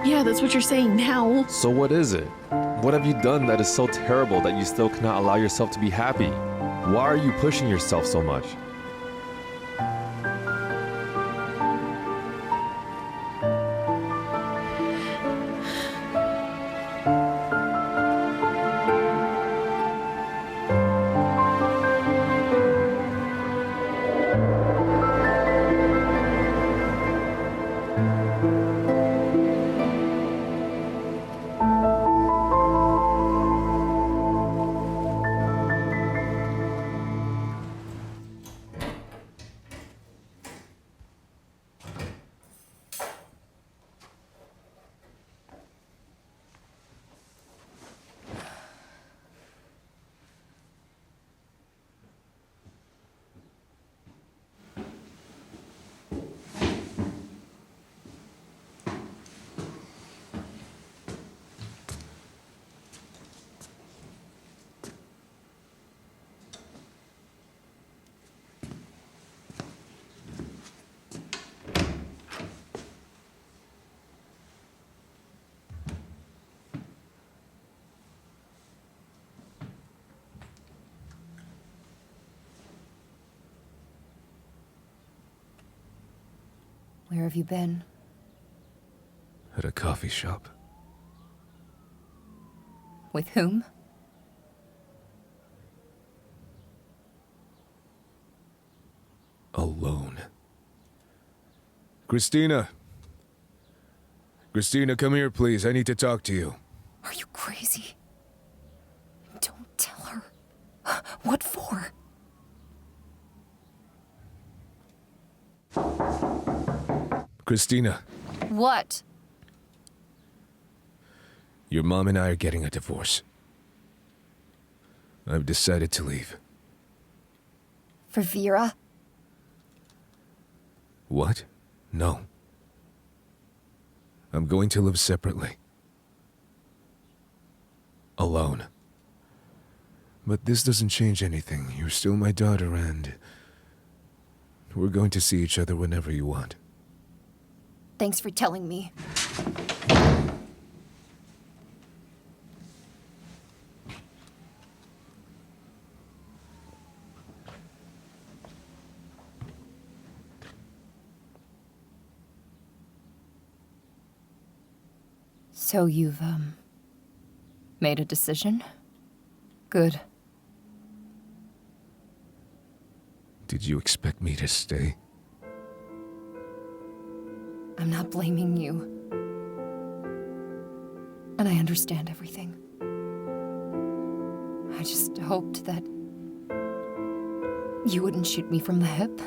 Yeah, that's what you're saying now. So what is it? What have you done that is so terrible that you still cannot allow yourself to be happy? Why are you pushing yourself so much? Where have you been? At a coffee shop. With whom? Alone. Khrystyna! Khrystyna, come here, please. I need to talk to you. Are you crazy? Don't tell her. What for? Khrystyna, What? your mom and I are getting a divorce. I've decided to leave. For Vera? What? No. I'm going to live separately. Alone. But this doesn't change anything. You're still my daughter, and we're going to see each other whenever you want. Thanks for telling me. So you've, made a decision? Good. Did you expect me to stay? I'm not blaming you. And I understand everything. I just hoped that you wouldn't shoot me from the hip.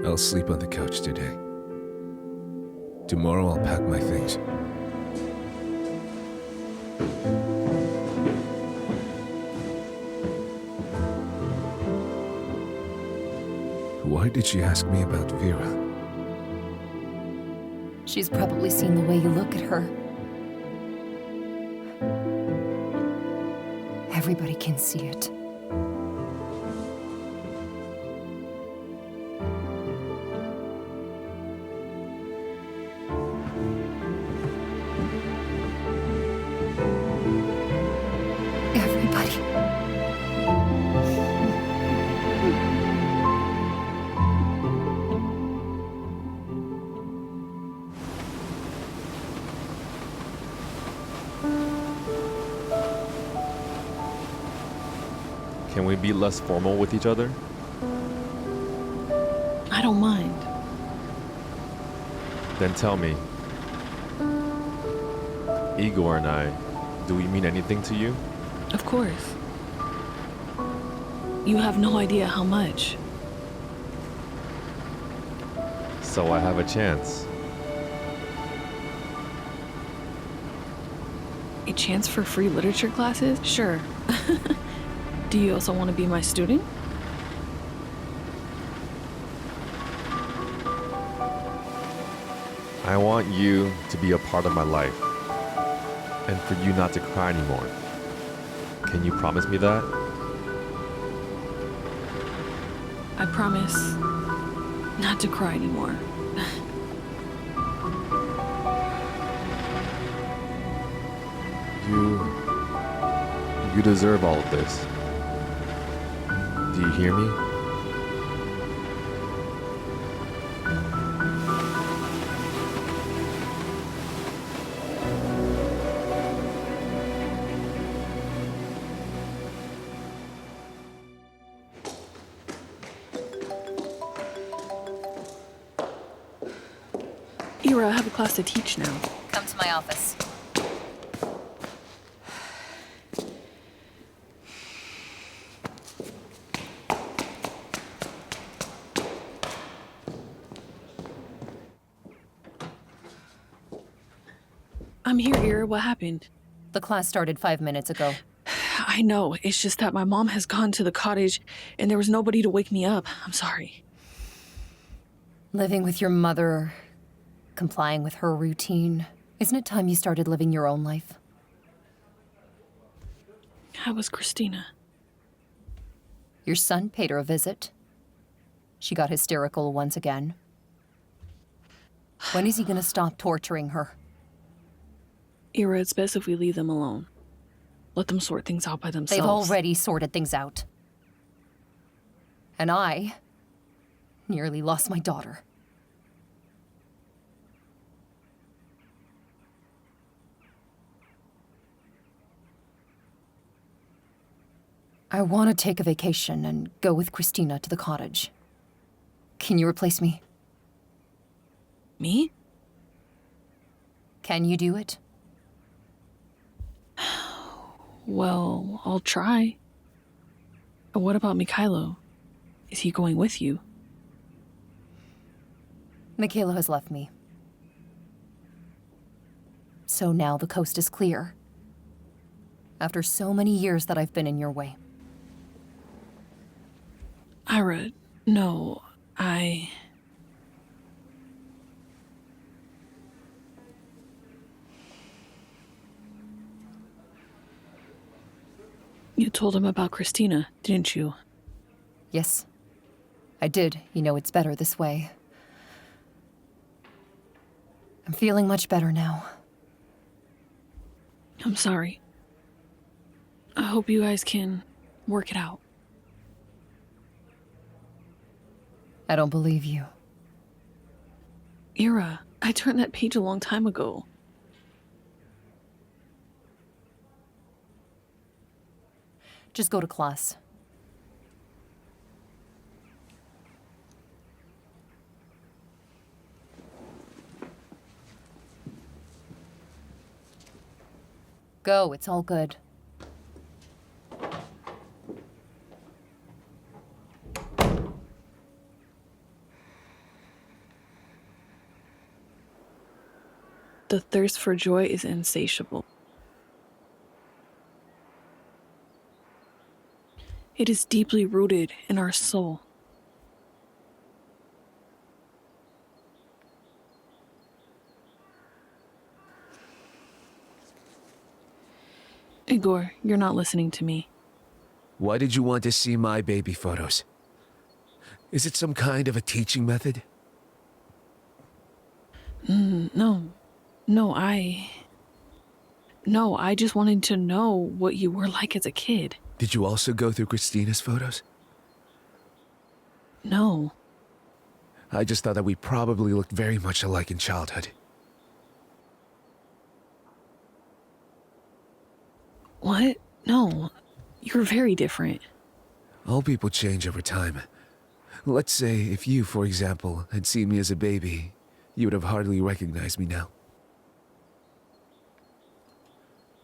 I'll sleep on the couch today. Tomorrow I'll pack my things. Why did she ask me about Vera? She's probably seen the way you look at her. Everybody can see it. Everybody. Can we be less formal with each other? I don't mind. Then tell me. Igor and I, do we mean anything to you? Of course. You have no idea how much. So I have a chance. A chance for free literature classes? Sure. Do you also want to be my student? I want you to be a part of my life. And for you not to cry anymore. Can you promise me that? I promise not to cry anymore. You deserve all of this. Do you hear me? Ira, I have a class to teach now. Come to my office. I'm here, Ira. What happened? The class started 5 minutes ago. I know. It's just that my mom has gone to the cottage and there was nobody to wake me up. I'm sorry. Living with your mother, complying with her routine. Isn't it time you started living your own life? How was Khrystyna? Your son paid her a visit. She got hysterical once again. When is he gonna stop torturing her? Ira, it's best if we leave them alone. Let them sort things out by themselves. They've already sorted things out. And I nearly lost my daughter. I want to take a vacation and go with Khrystyna to the cottage. Can you replace me? Me? Can you do it? Well, I'll try. What about Mykhailo? Is he going with you? Mykhailo has left me. So now the coast is clear. After so many years that I've been in your way. Ira, no, You told him about Khrystyna, didn't you? Yes, I did. You know, it's better this way. I'm feeling much better now. I'm sorry. I hope you guys can work it out. I don't believe you. Ira, I turned that page a long time ago. Just go to class. Go, it's all good. The thirst for joy is insatiable. It is deeply rooted in our soul. Igor, you're not listening to me. Why did you want to see my baby photos? Is it some kind of a teaching method? No, I just wanted to know what you were like as a kid. Did you also go through Khrystyna's photos? No. I just thought that we probably looked very much alike in childhood. What? No. You're very different. All people change over time. Let's say if you, for example, had seen me as a baby, you would have hardly recognized me now.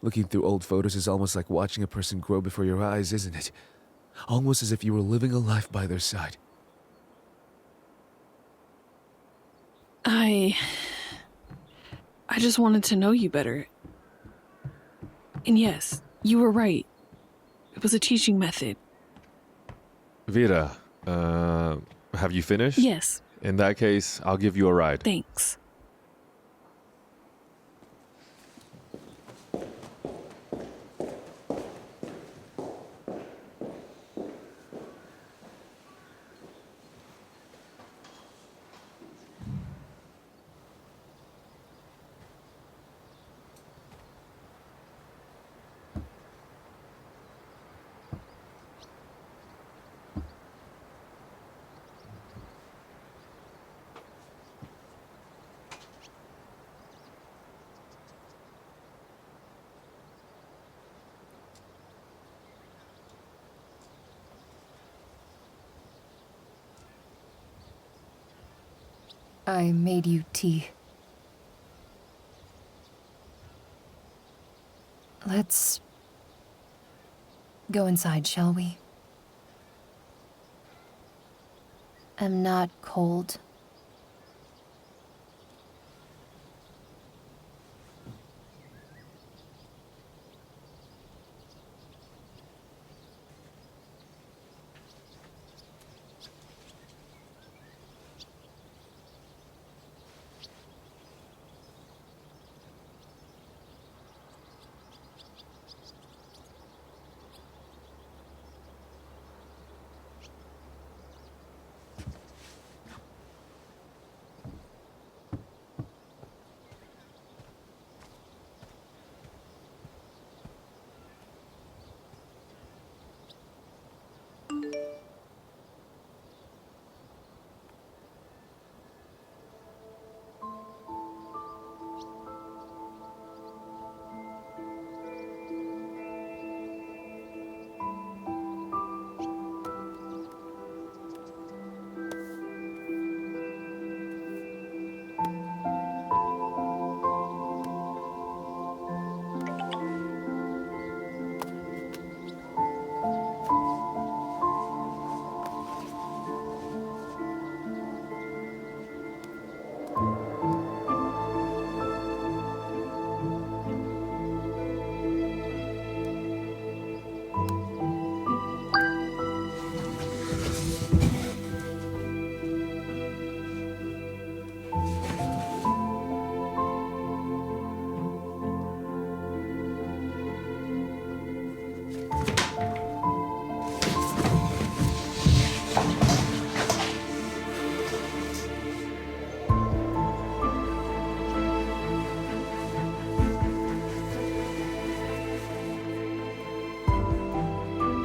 Looking through old photos is almost like watching a person grow before your eyes, isn't it? Almost as if you were living a life by their side. I just wanted to know you better. And yes, you were right. It was a teaching method. Vera, have you finished? Yes, In that case, I'll give you a ride. thanks. I made you tea. Let's go inside, shall we? I'm not cold.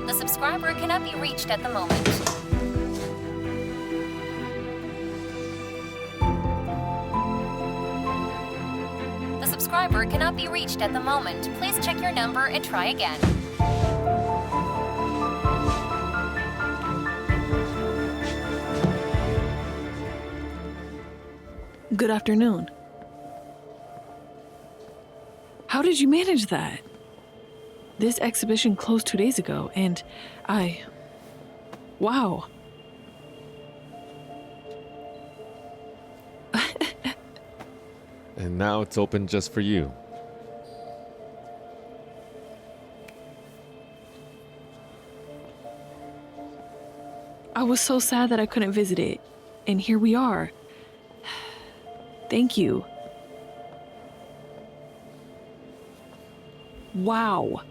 The subscriber cannot be reached at the moment. The subscriber cannot be reached at the moment. Please check your number and try again. Good afternoon. How did you manage that? This exhibition closed 2 days ago, and Wow. And now it's open just for you. I was so sad that I couldn't visit it, and here we are. Thank you. Wow.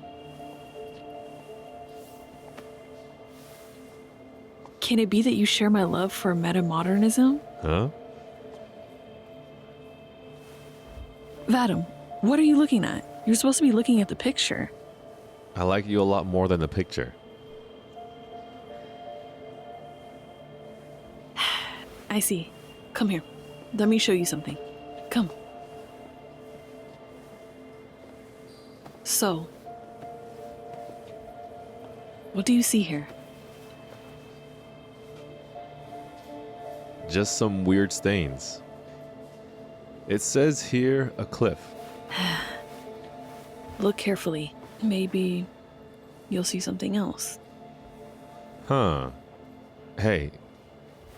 Can it be that you share my love for metamodernism? Huh? Vadim, what are you looking at? You're supposed to be looking at the picture. I like you a lot more than the picture. I see. Come here. Let me show you something. Come. So, what do you see here? Just some weird stains. It says here a cliff. Look carefully. Maybe you'll see something else. Huh. Hey,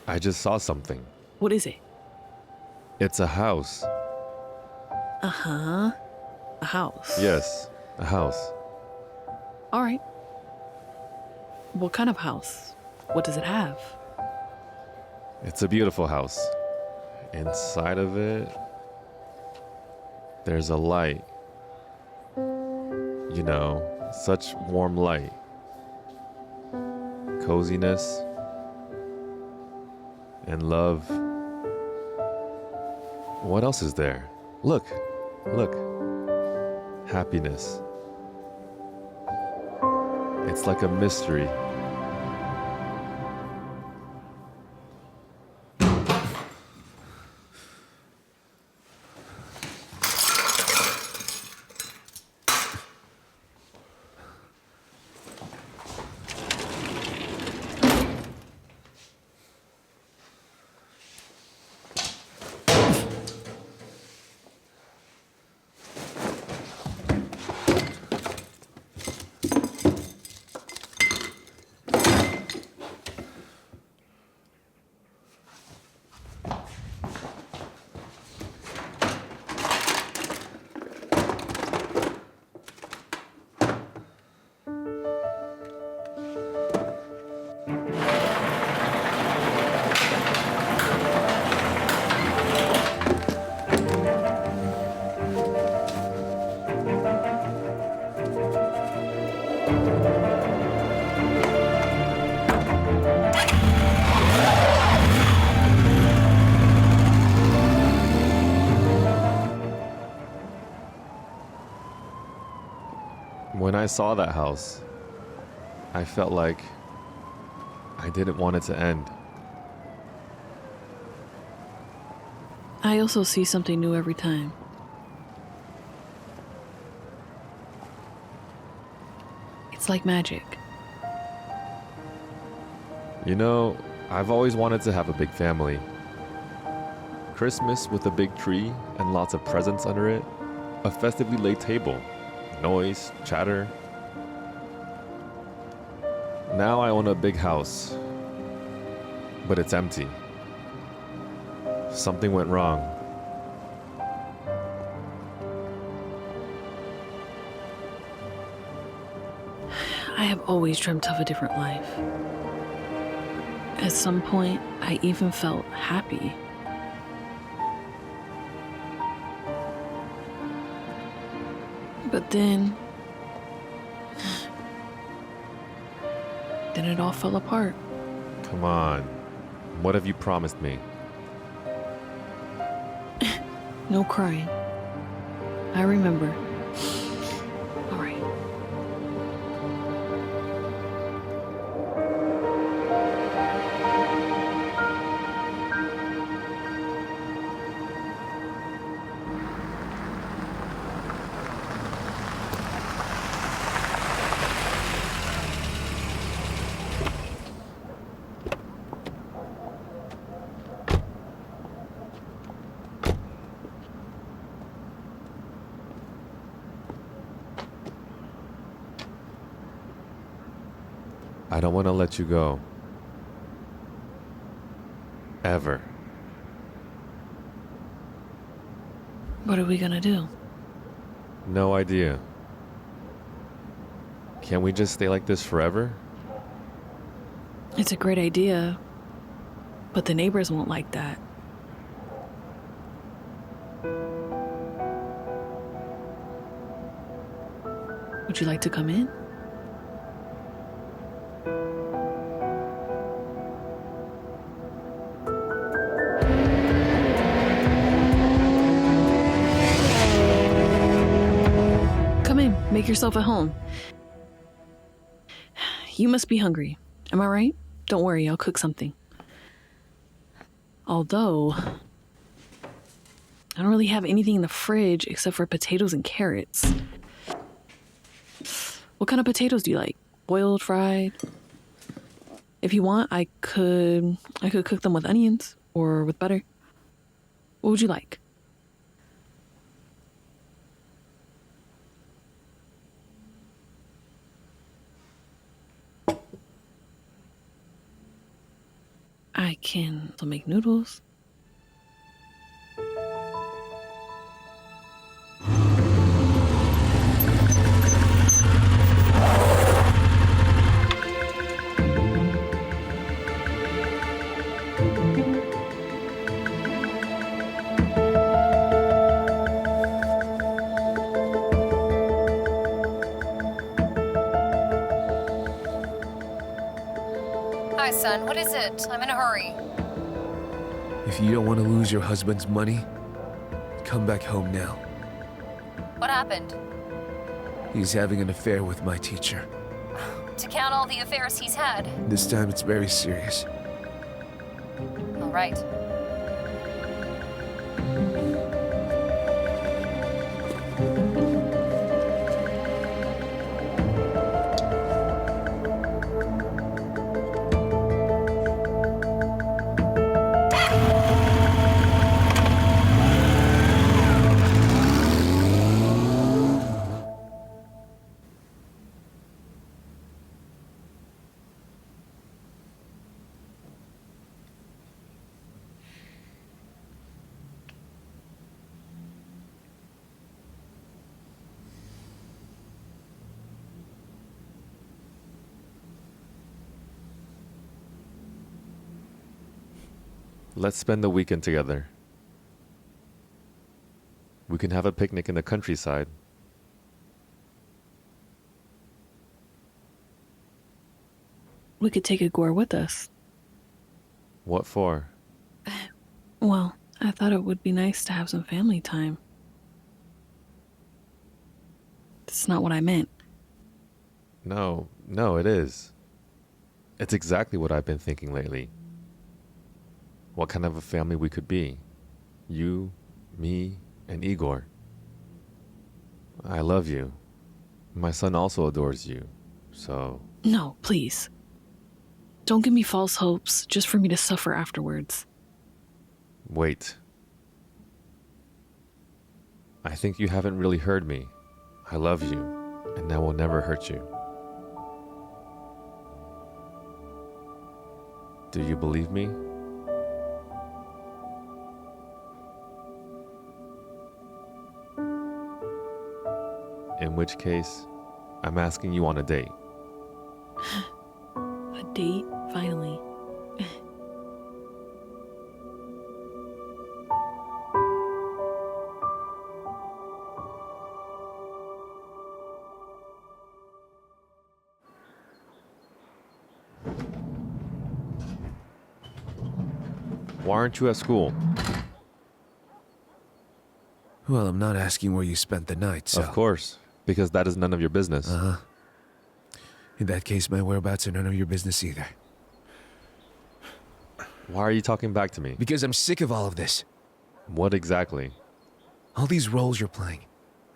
I just saw something. What is it? It's a house. Uh-huh. A house. Yes, a house. All right. What kind of house? What does it have? It's a beautiful house. Inside of it, there's a light. You know, such warm light. Coziness. And love. What else is there? Look. Happiness. It's like a mystery. When I saw that house, I felt like I didn't want it to end. I also see something new every time. It's like magic. You know, I've always wanted to have a big family. Christmas with a big tree and lots of presents under it. A festively laid table. Noise, chatter. Now I own a big house, but it's empty. Something went wrong. I have always dreamt of a different life. At some point, I even felt happy. But then it all fell apart. Come on. What have you promised me? No crying. I remember. All right. I don't want to let you go. Ever. What are we gonna do? No idea. Can we just stay like this forever? It's a great idea, but the neighbors won't like that. Would you like to come in? Come in, make yourself at home. You must be hungry. Am I right? Don't worry, I'll cook something. Although, I don't really have anything in the fridge except for potatoes and carrots. What kind of potatoes do you like? Boiled, fried? If you want, I could cook them with onions or with butter. What would you like? I can also make noodles. Hi, son. What is it? I'm in a hurry. If you don't want to lose your husband's money, come back home now. What happened? He's having an affair with my teacher. To count all the affairs he's had. This time it's very serious. All right. Let's spend the weekend together. We can have a picnic in the countryside. We could take Igor with us. What for? Well, I thought it would be nice to have some family time. That's not what I meant. No, it is. It's exactly what I've been thinking lately. What kind of a family we could be. You, me, and Igor. I love you. My son also adores you, so... No, please. Don't give me false hopes just for me to suffer afterwards. Wait. I think you haven't really heard me. I love you, and I will never hurt you. Do you believe me? In which case, I'm asking you on a date. A date, finally. Why aren't you at school? Well, I'm not asking where you spent the night, so... Of course, because that is none of your business. Uh-huh. In that case, my whereabouts are none of your business either. Why are you talking back to me? Because I'm sick of all of this. What exactly? All these roles you're playing.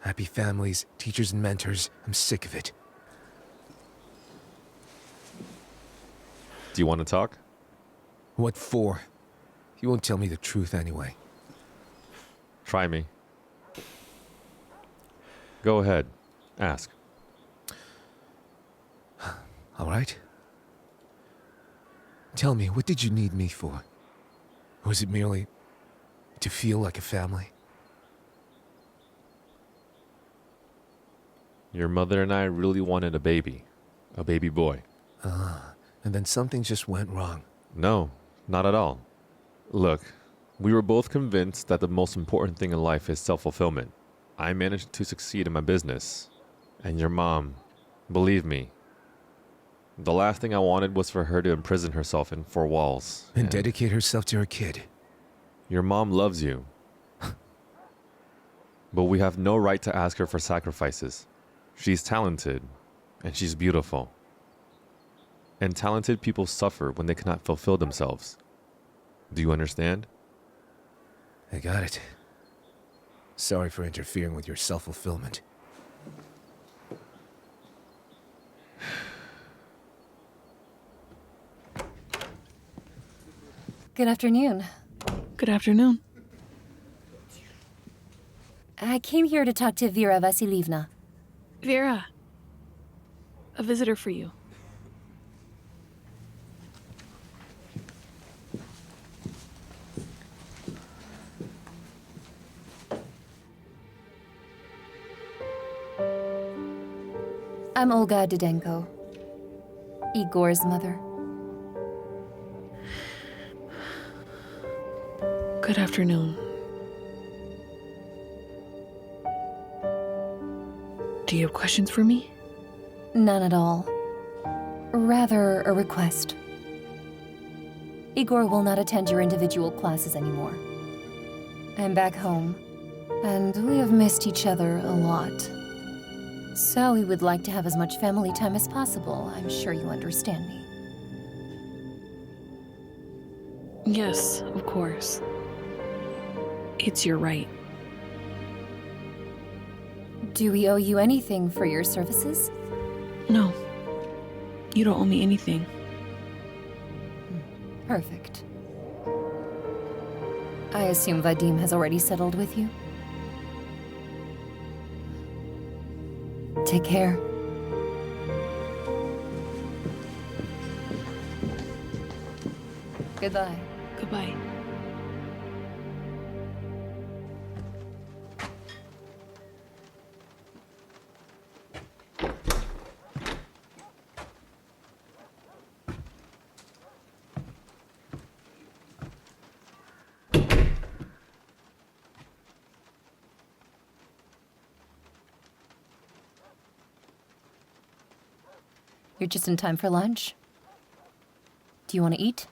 Happy families, teachers and mentors. I'm sick of it. Do you want to talk? What for? You won't tell me the truth anyway. Try me. Go ahead. Ask. All right. Tell me, what did you need me for? Was it merely to feel like a family? Your mother and I really wanted a baby boy. And then something just went wrong. No, not at all. Look, we were both convinced that the most important thing in life is self-fulfillment. I managed to succeed in my business. And your mom, believe me, the last thing I wanted was for her to imprison herself in four walls. And dedicate herself to her kid. Your mom loves you. But we have no right to ask her for sacrifices. She's talented, and she's beautiful. And talented people suffer when they cannot fulfill themselves. Do you understand? I got it. Sorry for interfering with your self-fulfillment. Good afternoon. Good afternoon. I came here to talk to Vera Vasilievna. Vera. A visitor for you. I'm Olga Didenko, Igor's mother. Good afternoon. Do you have questions for me? None at all. Rather, a request. Igor will not attend your individual classes anymore. I'm back home, and we have missed each other a lot. So we would like to have as much family time as possible. I'm sure you understand me. Yes, of course. It's your right. Do we owe you anything for your services? No. You don't owe me anything. Perfect. I assume Vadim has already settled with you? Take care. Goodbye. Goodbye. You're just in time for lunch. Do you want to eat?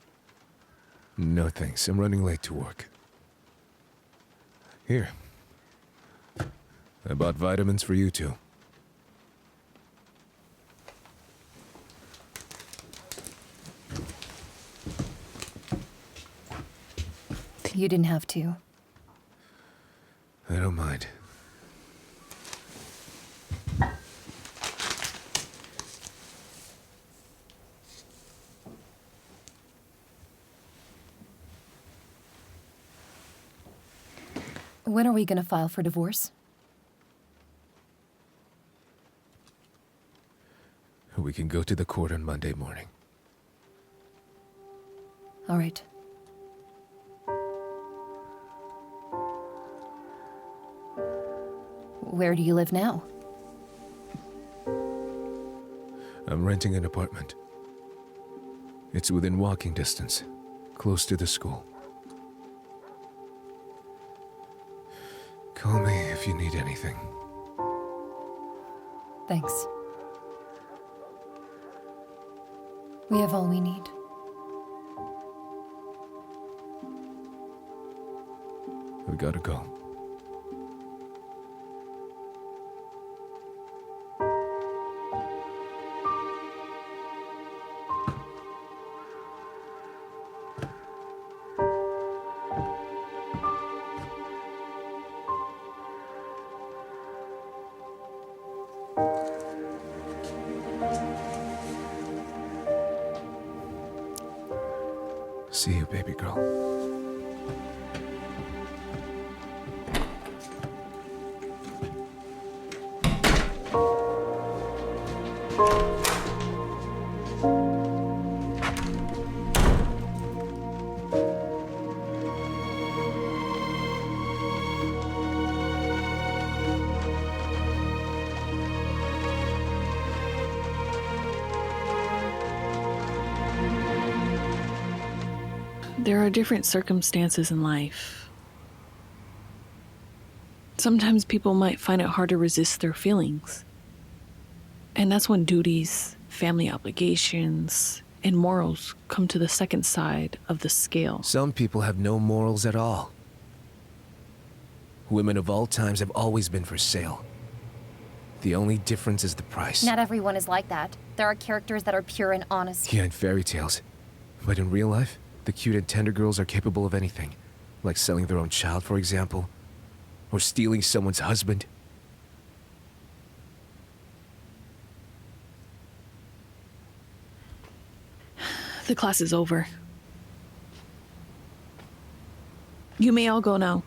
No thanks, I'm running late to work. Here. I bought vitamins for you two. You didn't have to. I don't mind. When are we gonna file for divorce? We can go to the court on Monday morning. All right. Where do you live now? I'm renting an apartment. It's within walking distance, close to the school. Call me if you need anything. Thanks. We have all we need. We gotta go. See you, baby girl. There are different circumstances in life. Sometimes people might find it hard to resist their feelings. And that's when duties, family obligations, and morals come to the second side of the scale. Some people have no morals at all. Women of all times have always been for sale. The only difference is the price. Not everyone is like that. There are characters that are pure and honest. Yeah, in fairy tales. But in real life, the cute and tender girls are capable of anything. Like selling their own child, for example. Or stealing someone's husband. The class is over. You may all go now.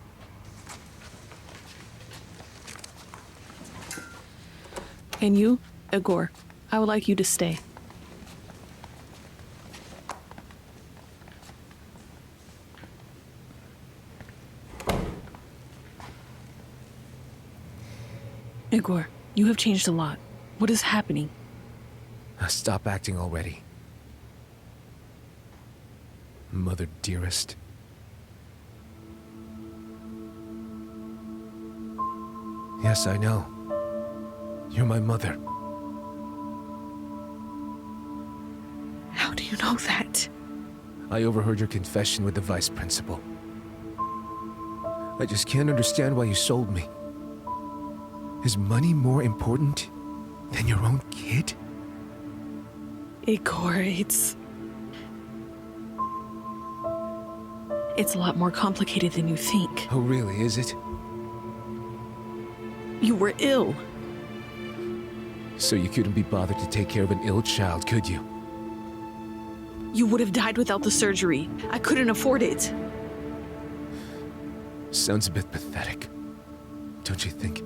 And you, Igor, I would like you to stay. Igor, you have changed a lot. What is happening? Stop acting already. Mother dearest. Yes, I know. You're my mother. How do you know that? I overheard your confession with the vice principal. I just can't understand why you sold me. Is money more important than your own kid? Ihor, it's a lot more complicated than you think. Oh, really, is it? You were ill. So you couldn't be bothered to take care of an ill child, could you? You would have died without the surgery. I couldn't afford it. Sounds a bit pathetic, don't you think?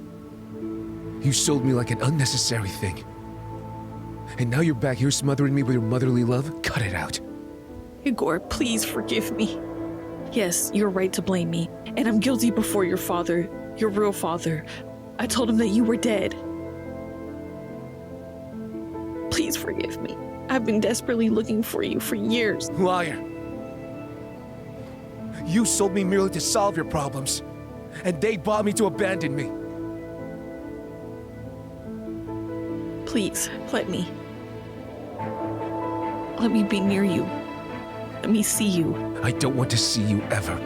You sold me like an unnecessary thing. And now you're back here smothering me with your motherly love? Cut it out. Ihor, please forgive me. Yes, you're right to blame me, and I'm guilty before your father, your real father. I told him that you were dead. Please forgive me. I've been desperately looking for you for years. Liar. You sold me merely to solve your problems, and they bought me to abandon me. Please, let me. Let me be near you. Let me see you. I don't want to see you ever.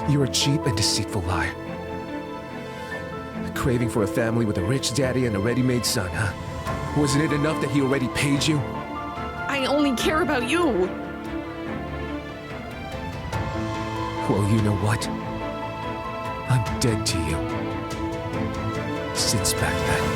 You're a cheap and deceitful liar. Craving for a family with a rich daddy and a ready-made son, huh? Wasn't it enough that he already paid you? I only care about you. Well, you know what? I'm dead to you. Since back then.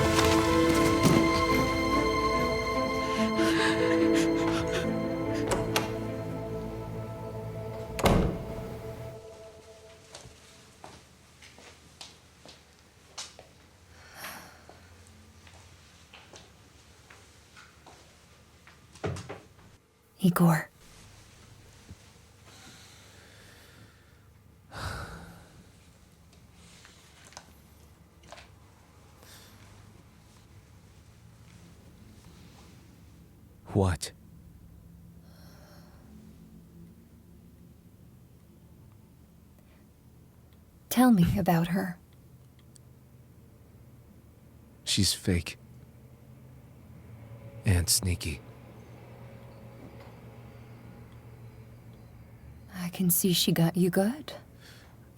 Ihor. What? Tell me about her. She's fake. And sneaky. I can see she got you good.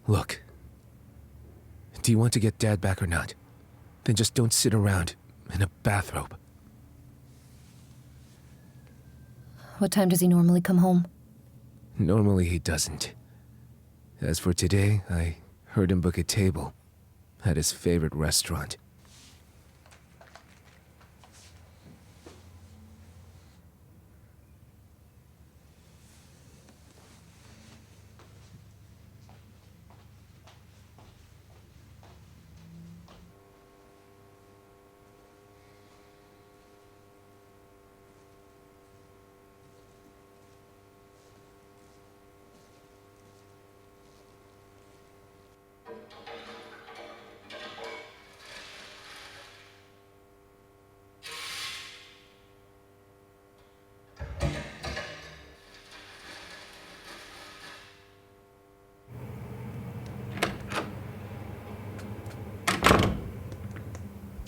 Look. Do you want to get Dad back or not? Then just don't sit around in a bathrobe. What time does he normally come home? Normally he doesn't. As for today, I heard him book a table at his favorite restaurant.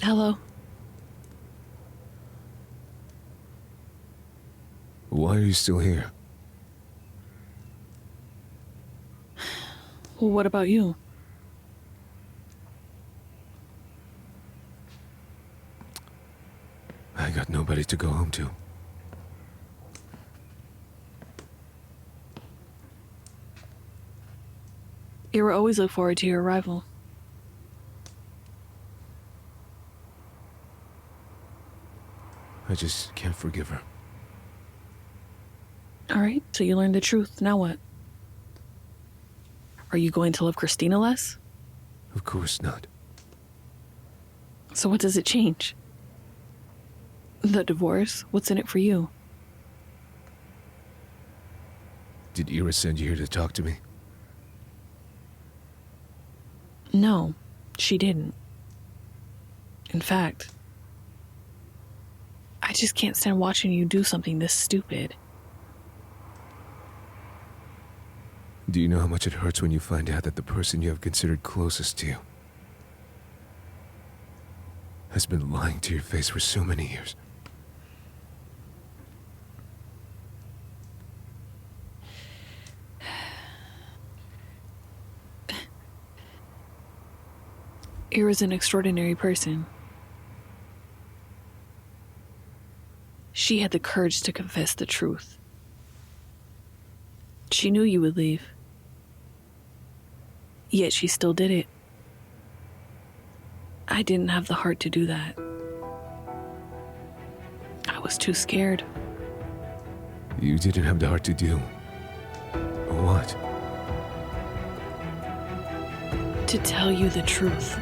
Hello. Why are you still here? Well, what about you? I got nobody to go home to. Ira always look forward to your arrival. I just can't forgive her. Alright, so you learned the truth. Now what? Are you going to love Khrystyna less? Of course not. So what does it change? The divorce? What's in it for you? Did Ira send you here to talk to me? No, she didn't. In fact, I just can't stand watching you do something this stupid. Do you know how much it hurts when you find out that the person you have considered closest to you has been lying to your face for so many years? Ira's an extraordinary person. She had the courage to confess the truth. She knew you would leave. Yet she still did it. I didn't have the heart to do that. I was too scared. You didn't have the heart to do what? To tell you the truth.